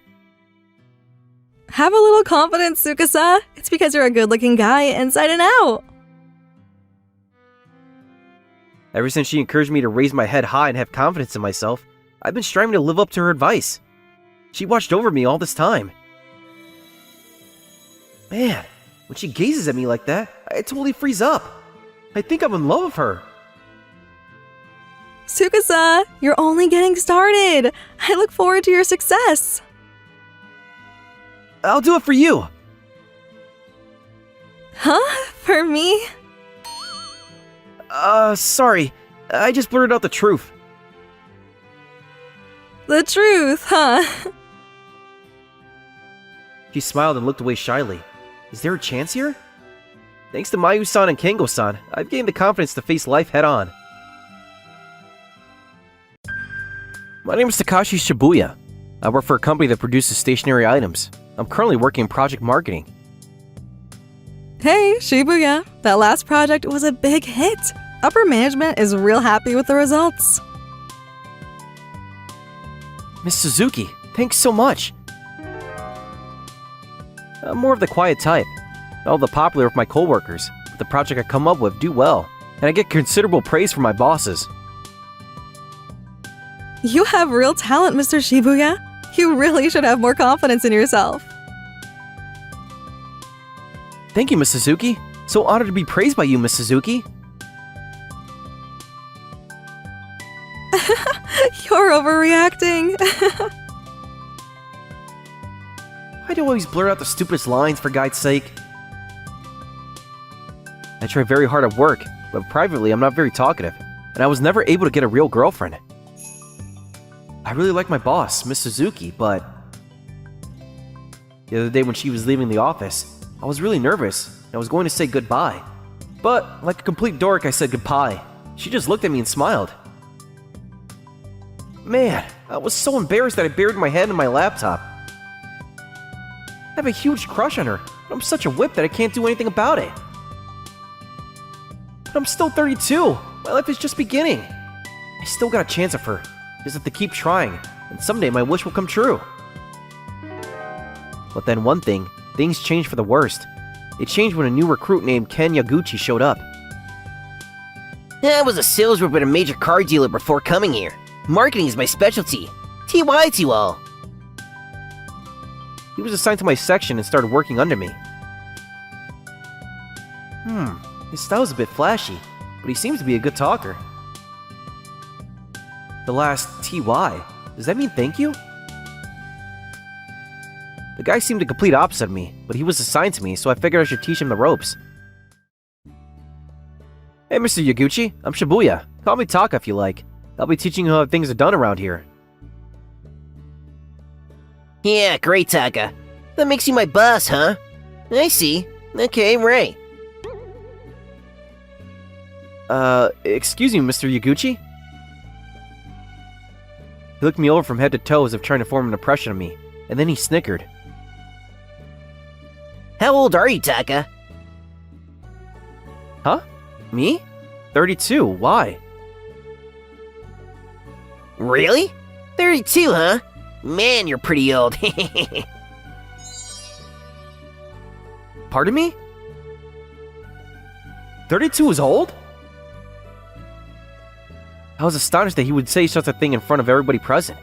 Have a little confidence, Tsukasa. It's because you're a good-looking guy inside and out. Ever since she encouraged me to raise my head high and have confidence in myself, I've been striving to live up to her advice. She watched over me all this time. Man, when she gazes at me like that, I totally freeze up. I think I'm in love with her. Tsukasa, you're only getting started. I look forward to your success. I'll do it for you. Huh? For me? Sorry. I just blurted out the truth. The truth, huh? She smiled and looked away shyly. Is there a chance here? Thanks to Mayu-san and Kengo-san, I've gained the confidence to face life head-on. My name is Takashi Shibuya. I work for a company that produces stationery items. I'm currently working in project marketing. Hey, Shibuya. That last project was a big hit. Upper management is real happy with the results. Miss Suzuki, thanks so much. I'm more of the quiet type. Not all the popular with my coworkers, but the project I come up with do well, and I get considerable praise from my bosses. You have real talent, Mr. Shibuya. You really should have more confidence in yourself. Thank you, Miss Suzuki. So honored to be praised by you, Miss Suzuki. You're overreacting. Why do I always blur out the stupidest lines, for God's sake? I try very hard at work, but privately I'm not very talkative, and I was never able to get a real girlfriend. I really like my boss, Miss Suzuki, but the other day when she was leaving the office, I was really nervous, and I was going to say goodbye. But, like a complete dork, I said goodbye. She just looked at me and smiled. Man, I was so embarrassed that I buried my head in my laptop. I have a huge crush on her, but I'm such a whip that I can't do anything about it. But I'm still 32. My life is just beginning. I still got a chance of her. Just have to keep trying, and someday my wish will come true. But then one thing, things changed for the worst. It changed when a new recruit named Ken Yaguchi showed up. I was a sales rep at a major car dealer before coming here. Marketing is my specialty. TY to you all. He was assigned to my section and started working under me. His style's a bit flashy, but he seems to be a good talker. The last TY, does that mean thank you? The guy seemed the complete opposite of me, but he was assigned to me, so I figured I should teach him the ropes. Hey, Mr. Yaguchi, I'm Shibuya. Call me Taka if you like. I'll be teaching you how things are done around here. Yeah, great, Taka. That makes you my boss, huh? I see. Okay, right. Excuse me, Mr. Yaguchi? He looked me over from head to toe as if trying to form an impression of me, and then he snickered. How old are you, Taka? Huh? Me? 32, why? Really? 32, huh? Man, you're pretty old. Pardon me? 32 is old? I was astonished that he would say such a thing in front of everybody present.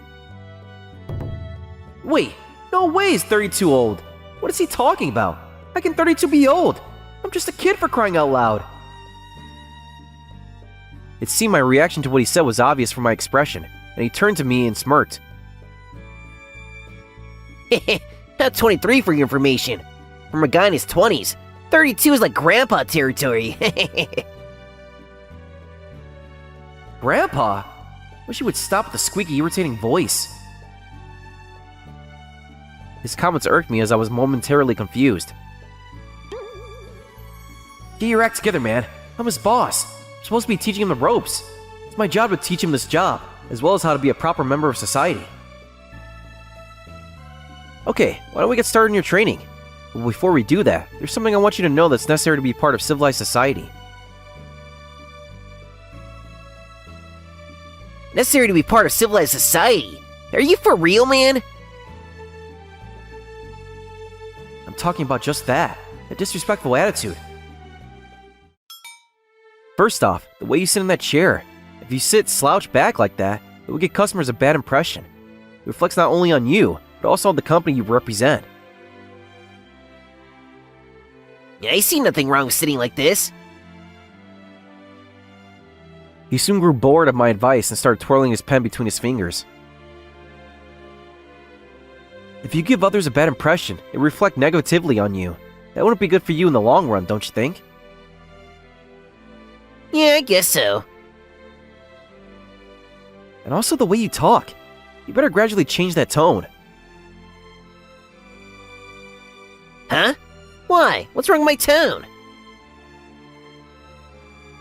Wait, no way is 32 old. What is he talking about? How can 32 be old? I'm just a kid for crying out loud. It seemed my reaction to what he said was obvious from my expression, and he turned to me and smirked. Not 23 for your information. From a guy in his 20s, 32 is like grandpa territory. Grandpa? Wish he would stop with the squeaky, irritating voice. His comments irked me as I was momentarily confused. Get your act together, man. I'm his boss. I'm supposed to be teaching him the ropes. It's my job to teach him this job, as well as how to be a proper member of society. Okay, why don't we get started in your training? But before we do that, there's something I want you to know that's necessary to be part of civilized society. Necessary to be part of civilized society? Are you for real, man? I'm talking about just that. A disrespectful attitude. First off, the way you sit in that chair. If you sit slouched back like that, it would give customers a bad impression. It reflects not only on you, but also on the company you represent. I see nothing wrong with sitting like this. He soon grew bored of my advice and started twirling his pen between his fingers. If you give others a bad impression, it will reflect negatively on you. That wouldn't be good for you in the long run, don't you think? Yeah, I guess so. And also the way you talk. You better gradually change that tone. Huh? Why? What's wrong with my tone?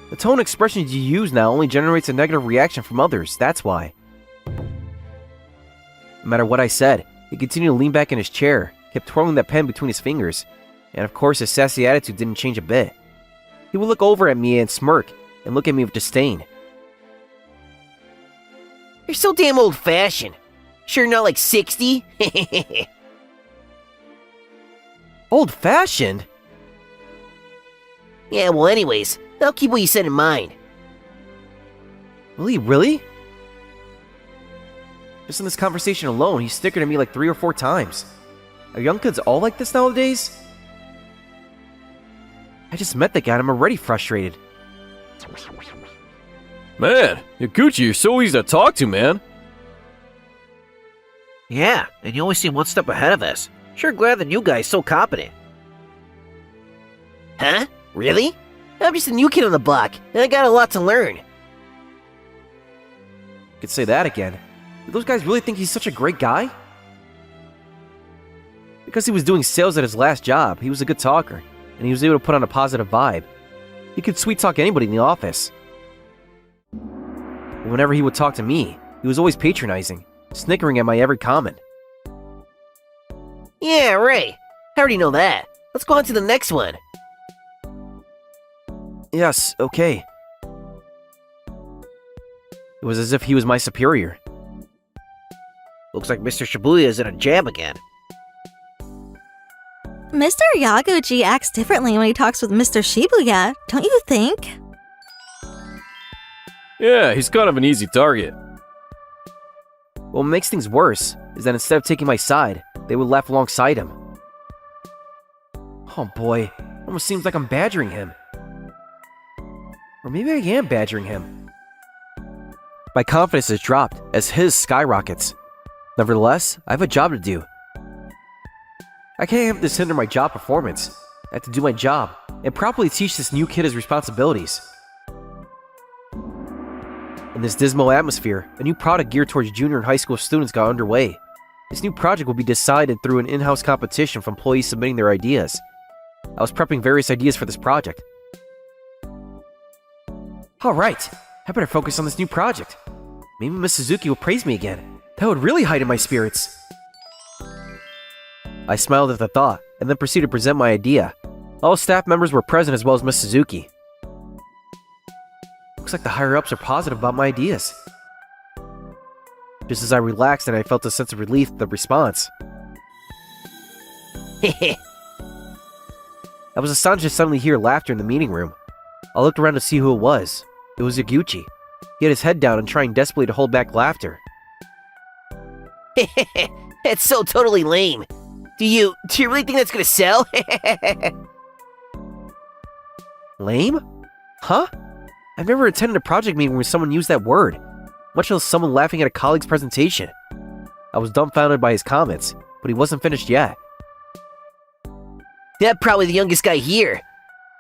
The tone expressions you use now only generates a negative reaction from others, that's why. No matter what I said, he continued to lean back in his chair, kept twirling that pen between his fingers, and of course his sassy attitude didn't change a bit. He would look over at me and smirk, and look at me with disdain. You're so damn old-fashioned. Sure not like 60? Old-fashioned? Yeah, well anyways, I'll keep what you said in mind. Really? Just in this conversation alone, he snickered at me like 3 or 4 times. Are young kids all like this nowadays? I just met the guy and I'm already frustrated. Man, Yaguchi, you're so easy to talk to, man. Yeah, and you always seem one step ahead of us. Sure glad the new guy's so competent. Huh? Really? I'm just a new kid on the block, and I got a lot to learn. You could say that again. Do those guys really think he's such a great guy? Because he was doing sales at his last job, he was a good talker, and he was able to put on a positive vibe. He could sweet talk anybody in the office. But whenever he would talk to me, he was always patronizing, snickering at my every comment. Yeah, right. I already know that. Let's go on to the next one. Yes, okay. It was as if he was my superior. Looks like Mr. Shibuya is in a jam again. Mr. Yaguchi acts differently when he talks with Mr. Shibuya, don't you think? Yeah, he's kind of an easy target. What makes things worse is that instead of taking my side, they would laugh alongside him. Oh boy, it almost seems like I'm badgering him. Or maybe I am badgering him. My confidence has dropped as his skyrockets. Nevertheless, I have a job to do. I can't have this hinder my job performance. I have to do my job and properly teach this new kid his responsibilities. In this dismal atmosphere, a new project geared towards junior and high school students got underway. This new project will be decided through an in-house competition from employees submitting their ideas. I was prepping various ideas for this project. Alright, I better focus on this new project. Maybe Miss Suzuki will praise me again. That would really heighten my spirits. I smiled at the thought, and then proceeded to present my idea. All staff members were present as well as Miss Suzuki. Looks like the higher-ups are positive about my ideas. Just as I relaxed and I felt a sense of relief at the response. I was astonished to suddenly hear laughter in the meeting room. I looked around to see who it was. It was Yaguchi. He had his head down and trying desperately to hold back laughter. That's so totally lame. Do you really think that's gonna sell? Lame? Huh? I've never attended a project meeting where someone used that word, much less someone laughing at a colleague's presentation. I was dumbfounded by his comments, but he wasn't finished yet. That's probably the youngest guy here.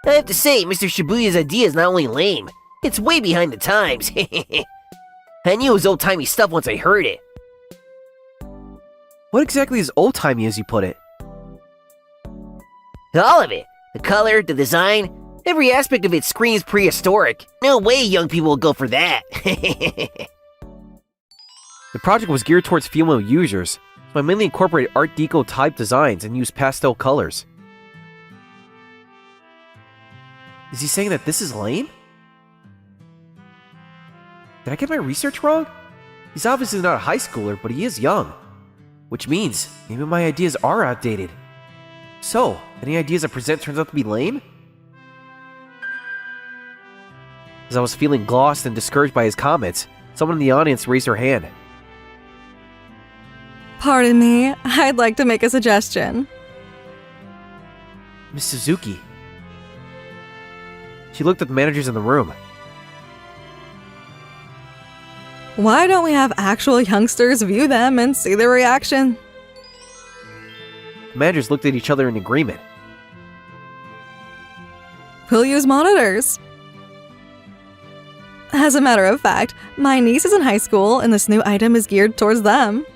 I have to say, Mr. Shibuya's idea is not only lame, it's way behind the times. I knew it was old-timey stuff once I heard it. What exactly is old-timey as you put it? All of it. The color, the design, every aspect of it screams prehistoric. No way young people will go for that. The project was geared towards female users, so I mainly incorporated Art Deco type designs and used pastel colors. Is he saying that this is lame? Did I get my research wrong? He's obviously not a high schooler, but he is young. Which means, maybe my ideas are outdated. So, any ideas I present turns out to be lame? As I was feeling lost and discouraged by his comments, someone in the audience raised her hand. Pardon me, I'd like to make a suggestion. Miss Suzuki. She looked at the managers in the room. Why don't we have actual youngsters view them and see their reaction? The managers looked at each other in agreement. We'll use monitors. As a matter of fact, my niece is in high school and this new item is geared towards them.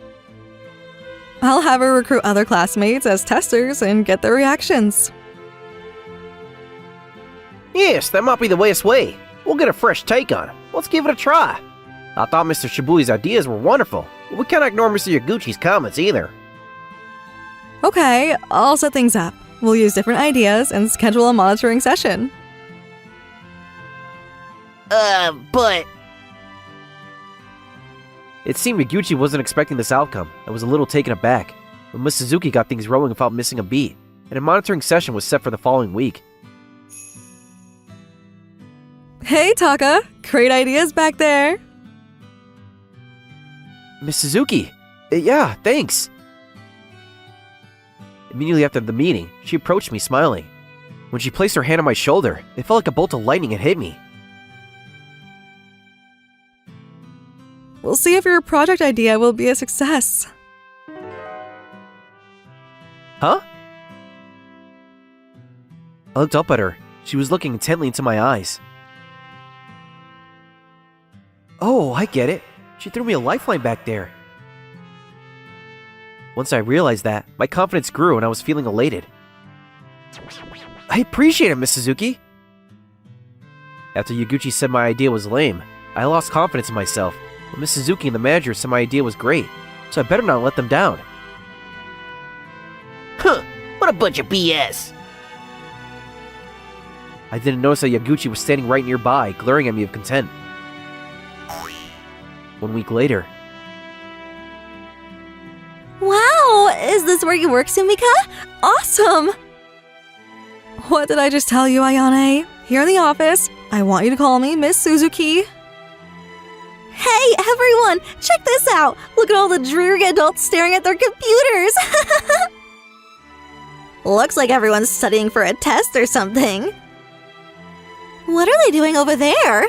I'll have her recruit other classmates as testers and get their reactions. Yes, that might be the best way. We'll get a fresh take on it. Let's give it a try. I thought Mr. Shibuya's ideas were wonderful, but we can't ignore Mr. Yaguchi's comments either. Okay, I'll set things up. We'll use different ideas and schedule a monitoring session. But... It seemed Yaguchi wasn't expecting this outcome and was a little taken aback, but Miss Suzuki got things rolling without missing a beat, and a monitoring session was set for the following week. Hey, Taka! Great ideas back there! Miss Suzuki! Yeah, thanks! Immediately after the meeting, she approached me smiling. When she placed her hand on my shoulder, it felt like a bolt of lightning had hit me. We'll see if your project idea will be a success. Huh? I looked up at her. She was looking intently into my eyes. Oh, I get it. She threw me a lifeline back there. Once I realized that, my confidence grew and I was feeling elated. I appreciate it, Miss Suzuki. After Yaguchi said my idea was lame, I lost confidence in myself, but Miss Suzuki and the manager said my idea was great, so I better not let them down. Huh, what a bunch of BS. I didn't notice that Yaguchi was standing right nearby, glaring at me with contempt. 1 week later. Wow, is this where you work, Sumika? Awesome! What did I just tell you, Ayane? Here in the office, I want you to call me Miss Suzuki. Hey, everyone, check this out! Look at all the dreary adults staring at their computers! Looks like everyone's studying for a test or something. What are they doing over there?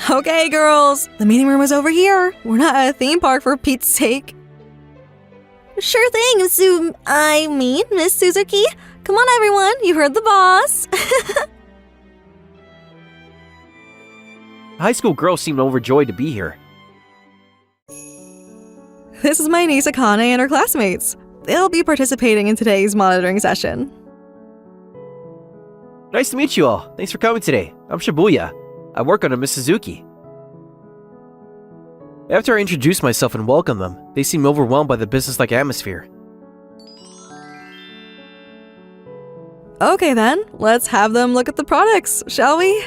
Okay, girls, the meeting room is over here. We're not at a theme park for Pete's sake. Sure thing, Miss Suzuki. Come on, everyone, you heard the boss. High school girls seemed overjoyed to be here. This is my niece Akane and her classmates. They'll be participating in today's monitoring session. Nice to meet you all. Thanks for coming today. I'm Shibuya. I work under Miss Suzuki. After I introduced myself and welcomed them, they seemed overwhelmed by the business-like atmosphere. Okay then, let's have them look at the products, shall we?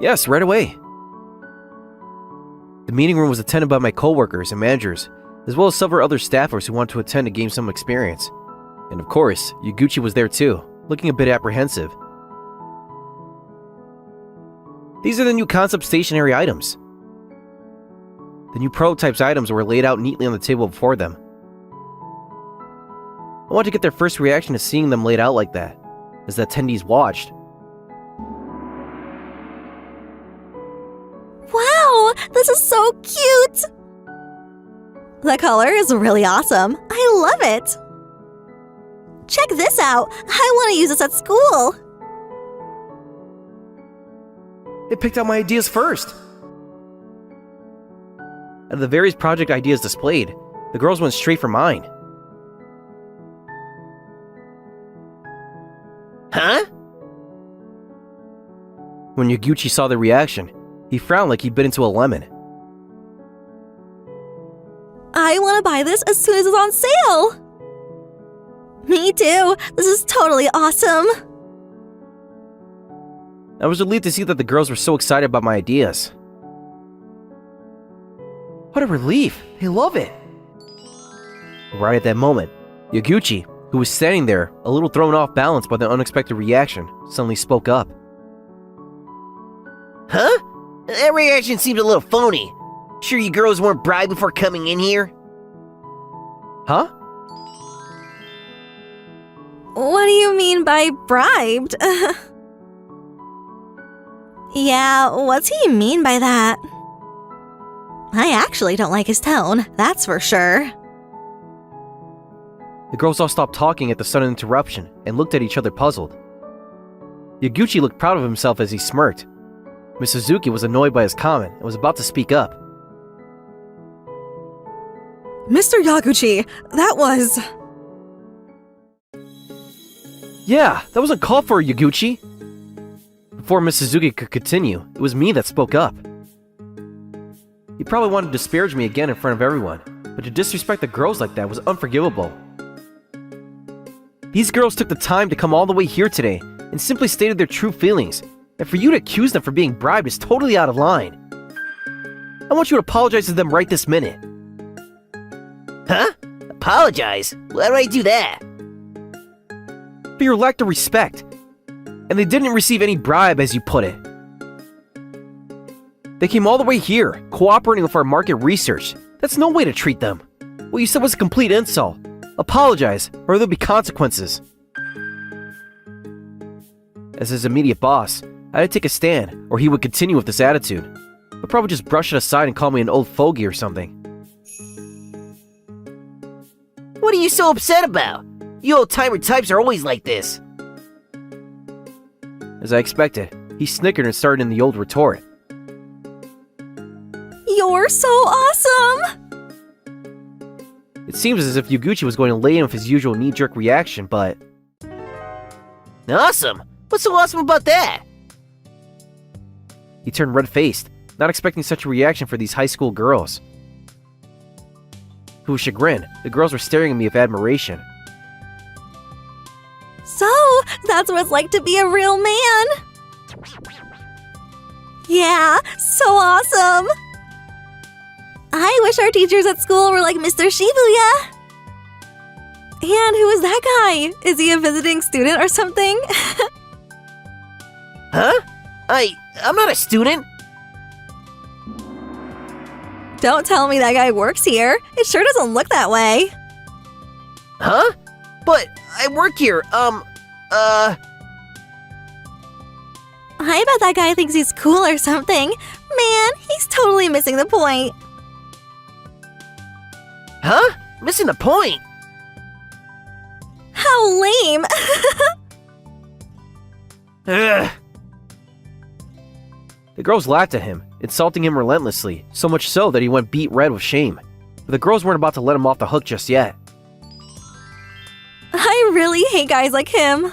Yes, right away. The meeting room was attended by my coworkers and managers, as well as several other staffers who wanted to attend to gain some experience. And of course, Yaguchi was there too, looking a bit apprehensive. These are the new concept stationery items. The new prototypes items were laid out neatly on the table before them. I wanted to get their first reaction to seeing them laid out like that, as the attendees watched. Wow, this is so cute! The color is really awesome. I love it. Check this out. I want to use this at school. They picked out my ideas first. Out of the various project ideas displayed, the girls went straight for mine. Huh? When Yaguchi saw the reaction, he frowned like he bit into a lemon. I want to buy this as soon as it's on sale. Me too. This is totally awesome. I was relieved to see that the girls were so excited about my ideas. What a relief! They love it! Right at that moment, Yaguchi, who was standing there, a little thrown off balance by the unexpected reaction, suddenly spoke up. Huh? That reaction seems a little phony. Sure you girls weren't bribed before coming in here? Huh? What do you mean by bribed? Yeah, what's he mean by that? I actually don't like his tone, that's for sure. The girls all stopped talking at the sudden interruption and looked at each other puzzled. Yaguchi looked proud of himself as he smirked. Miss Suzuki was annoyed by his comment and was about to speak up. Mr. Yaguchi, that was... Yeah, that wasn't called for, Yaguchi. Before Miss Suzuki could continue, it was me that spoke up. He probably wanted to disparage me again in front of everyone, but to disrespect the girls like that was unforgivable. These girls took the time to come all the way here today and simply stated their true feelings, and for you to accuse them for being bribed is totally out of line. I want you to apologize to them right this minute. Huh? Apologize? Why do I do that? For your lack of respect. And they didn't receive any bribe, as you put it. They came all the way here, cooperating with our market research. That's no way to treat them. What you said was a complete insult. Apologize, or there'll be consequences. As his immediate boss, I had to take a stand, or he would continue with this attitude. He'll probably just brush it aside and call me an old fogey or something. What are you so upset about? You old-timer types are always like this. As I expected, he snickered and started in the old retort. You're so awesome! It seems as if Yaguchi was going to lay in with his usual knee-jerk reaction, but... Awesome? What's so awesome about that? He turned red-faced, not expecting such a reaction for these high school girls. To his chagrin, the girls were staring at me with admiration. So, that's what it's like to be a real man. Yeah, so awesome. I wish our teachers at school were like Mr. Shibuya. And who is that guy? Is he a visiting student or something? Huh? I'm not a student. Don't tell me that guy works here. It sure doesn't look that way. Huh? But I work here, I bet that guy thinks he's cool or something. Man, he's totally missing the point. Huh? Missing the point. How lame! Ugh. The girls laughed at him, insulting him relentlessly, so much so that he went beet red with shame. But the girls weren't about to let him off the hook just yet. I really hate guys like him.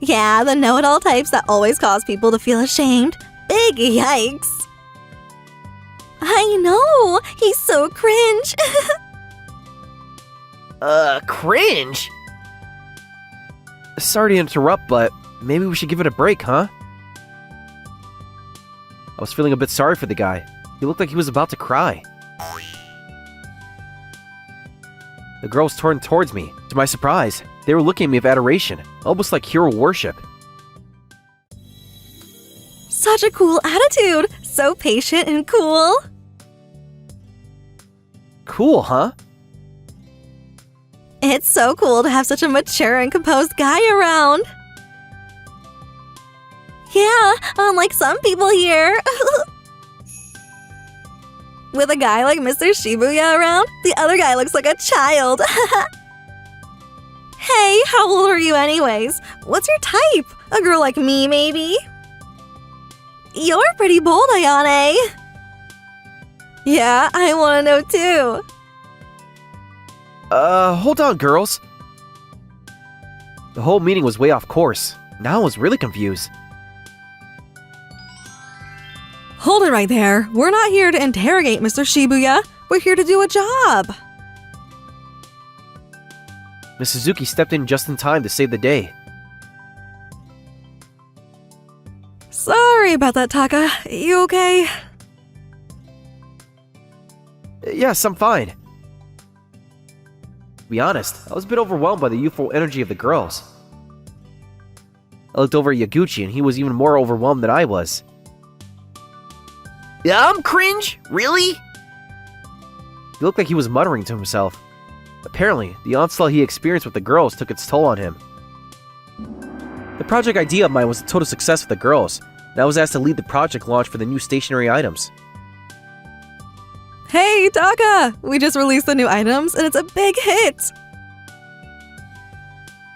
Yeah, the know-it-all types that always cause people to feel ashamed. Big yikes. I know, he's so cringe. Cringe? Sorry to interrupt, but maybe we should give it a break, huh? I was feeling a bit sorry for the guy. He looked like he was about to cry. The girls turned towards me. To my surprise, they were looking at me with adoration, almost like hero worship. Such a cool attitude. So patient and cool. Cool, huh? It's so cool to have such a mature and composed guy around. Yeah, unlike some people here. With a guy like Mr. Shibuya around, the other guy looks like a child. Hey, how old are you anyways? What's your type? A girl like me, maybe? You're pretty bold, Ayane. Yeah, I want to know too. Hold on, girls. The whole meeting was way off course. Now I was really confused. Hold it right there. We're not here to interrogate Mr. Shibuya. We're here to do a job. Miss Suzuki stepped in just in time to save the day. Sorry about that, Taka. You okay? Yes, I'm fine. To be honest, I was a bit overwhelmed by the youthful energy of the girls. I looked over at Yaguchi and he was even more overwhelmed than I was. I'm cringe? Really? He looked like he was muttering to himself. Apparently, the onslaught he experienced with the girls took its toll on him. The project idea of mine was a total success with the girls, and I was asked to lead the project launch for the new stationery items. Hey, Taka! We just released the new items and it's a big hit!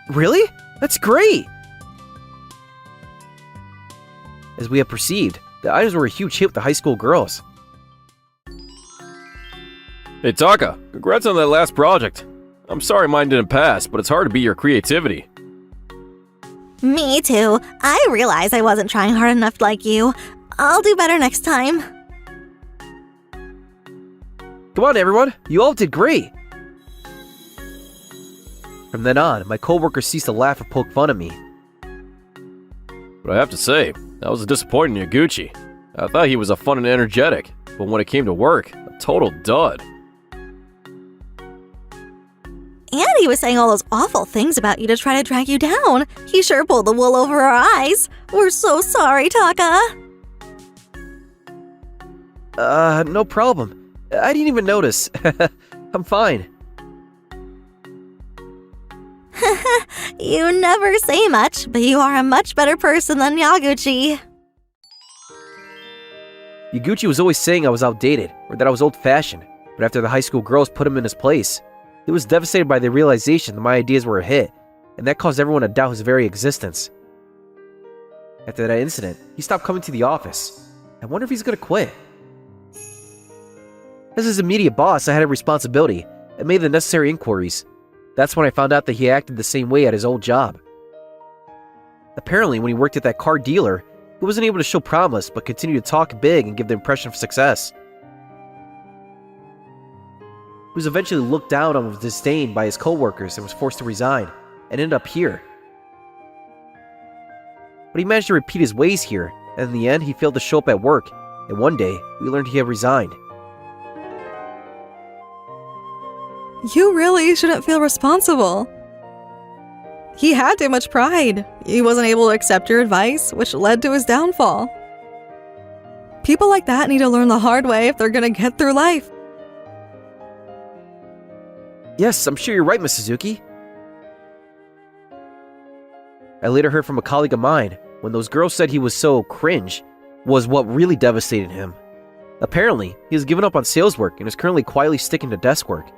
Really? That's great! As we had perceived, the items were a huge hit with the high school girls. Hey Taka, congrats on that last project. I'm sorry mine didn't pass, but it's hard to beat your creativity. Me too. I realized I wasn't trying hard enough like you. I'll do better next time. Come on, everyone! You all did great! From then on, my coworkers ceased to laugh or poke fun at me. But I have to say, that was a disappointing Yaguchi. I thought he was a fun and energetic, but when it came to work, a total dud. And he was saying all those awful things about you to try to drag you down. He sure pulled the wool over our eyes. We're so sorry, Taka. No problem. I didn't even notice. I'm fine. You never say much, but you are a much better person than Yaguchi. Yaguchi was always saying I was outdated, or that I was old-fashioned, but after the high school girls put him in his place, he was devastated by the realization that my ideas were a hit, and that caused everyone to doubt his very existence. After that incident, he stopped coming to the office. I wonder if he's gonna quit. As his immediate boss, I had a responsibility, and made the necessary inquiries. That's when I found out that he acted the same way at his old job. Apparently, when he worked at that car dealer, he wasn't able to show promise, but continued to talk big and give the impression of success. He was eventually looked down on with disdain by his coworkers and was forced to resign, and ended up here. But he managed to repeat his ways here, and in the end, he failed to show up at work, and one day, we learned he had resigned. You really shouldn't feel responsible. He had too much pride. He wasn't able to accept your advice, which led to his downfall. People like that need to learn the hard way if they're gonna get through life. Yes, I'm sure you're right, Miss Suzuki. I later heard from a colleague of mine, when those girls said he was so cringe, was what really devastated him. Apparently, he has given up on sales work and is currently quietly sticking to desk work.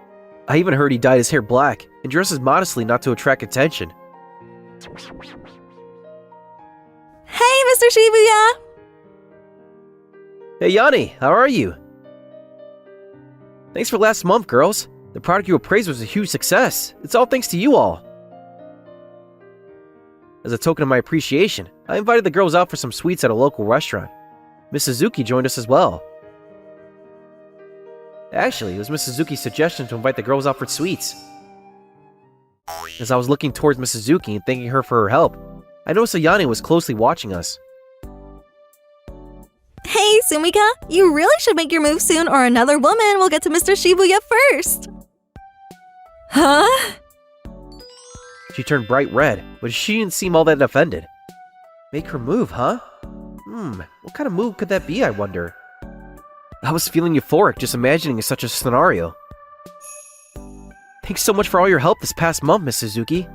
I even heard he dyed his hair black and dresses modestly not to attract attention. Hey, Mr. Shibuya! Hey Yanni, how are you? Thanks for last month, girls. The product you appraised was a huge success. It's all thanks to you all. As a token of my appreciation, I invited the girls out for some sweets at a local restaurant. Miss Suzuki joined us as well. Actually, it was Miss Suzuki's suggestion to invite the girls out for sweets. As I was looking towards Miss Suzuki and thanking her for her help, I noticed Ayane was closely watching us. Hey, Sumika, you really should make your move soon or another woman will get to Mr. Shibuya first. Huh? She turned bright red, but she didn't seem all that offended. Make her move, huh? What kind of move could that be, I wonder? I was feeling euphoric just imagining such a scenario. Thanks so much for all your help this past month, Miss Suzuki.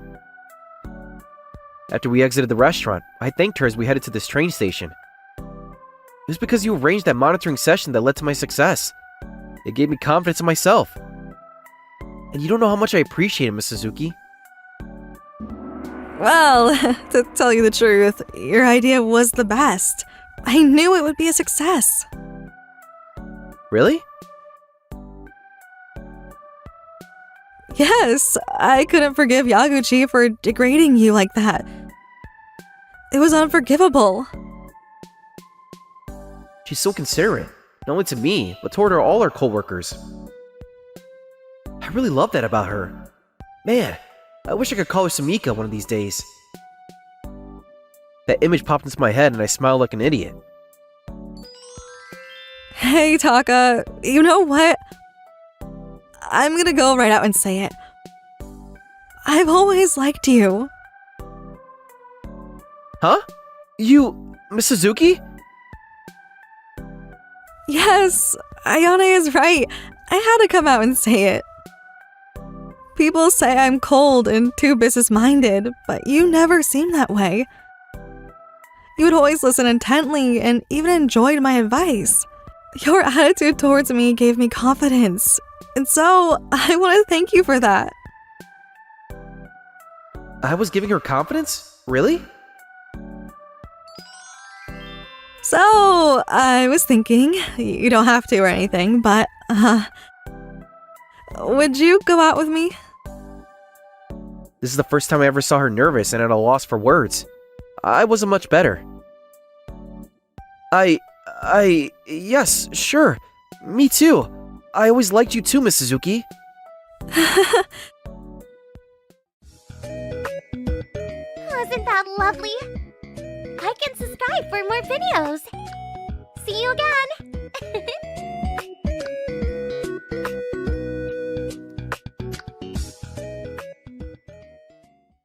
After we exited the restaurant, I thanked her as we headed to this train station. It was because you arranged that monitoring session that led to my success. It gave me confidence in myself. And you don't know how much I appreciate it, Miss Suzuki. Well, to tell you the truth, your idea was the best. I knew it would be a success. Really? Yes, I couldn't forgive Yaguchi for degrading you like that. It was unforgivable. She's so considerate, not only to me, but toward all our co-workers. I really love that about her. Man, I wish I could call her Sumika one of these days. That image popped into my head and I smiled like an idiot. Hey, Taka, you know what? I'm gonna go right out and say it. I've always liked you. Huh? You... Miss Suzuki? Yes, Ayane is right. I had to come out and say it. People say I'm cold and too business-minded, but you never seemed that way. You would always listen intently and even enjoyed my advice. Your attitude towards me gave me confidence, and so I want to thank you for that. I was giving her confidence? Really? So, I was thinking, you don't have to or anything, but, would you go out with me? This is the first time I ever saw her nervous and at a loss for words. I wasn't much better. Yes, sure. Me too. I always liked you too, Miss Suzuki. Wasn't that lovely? I can subscribe for more videos. See you again!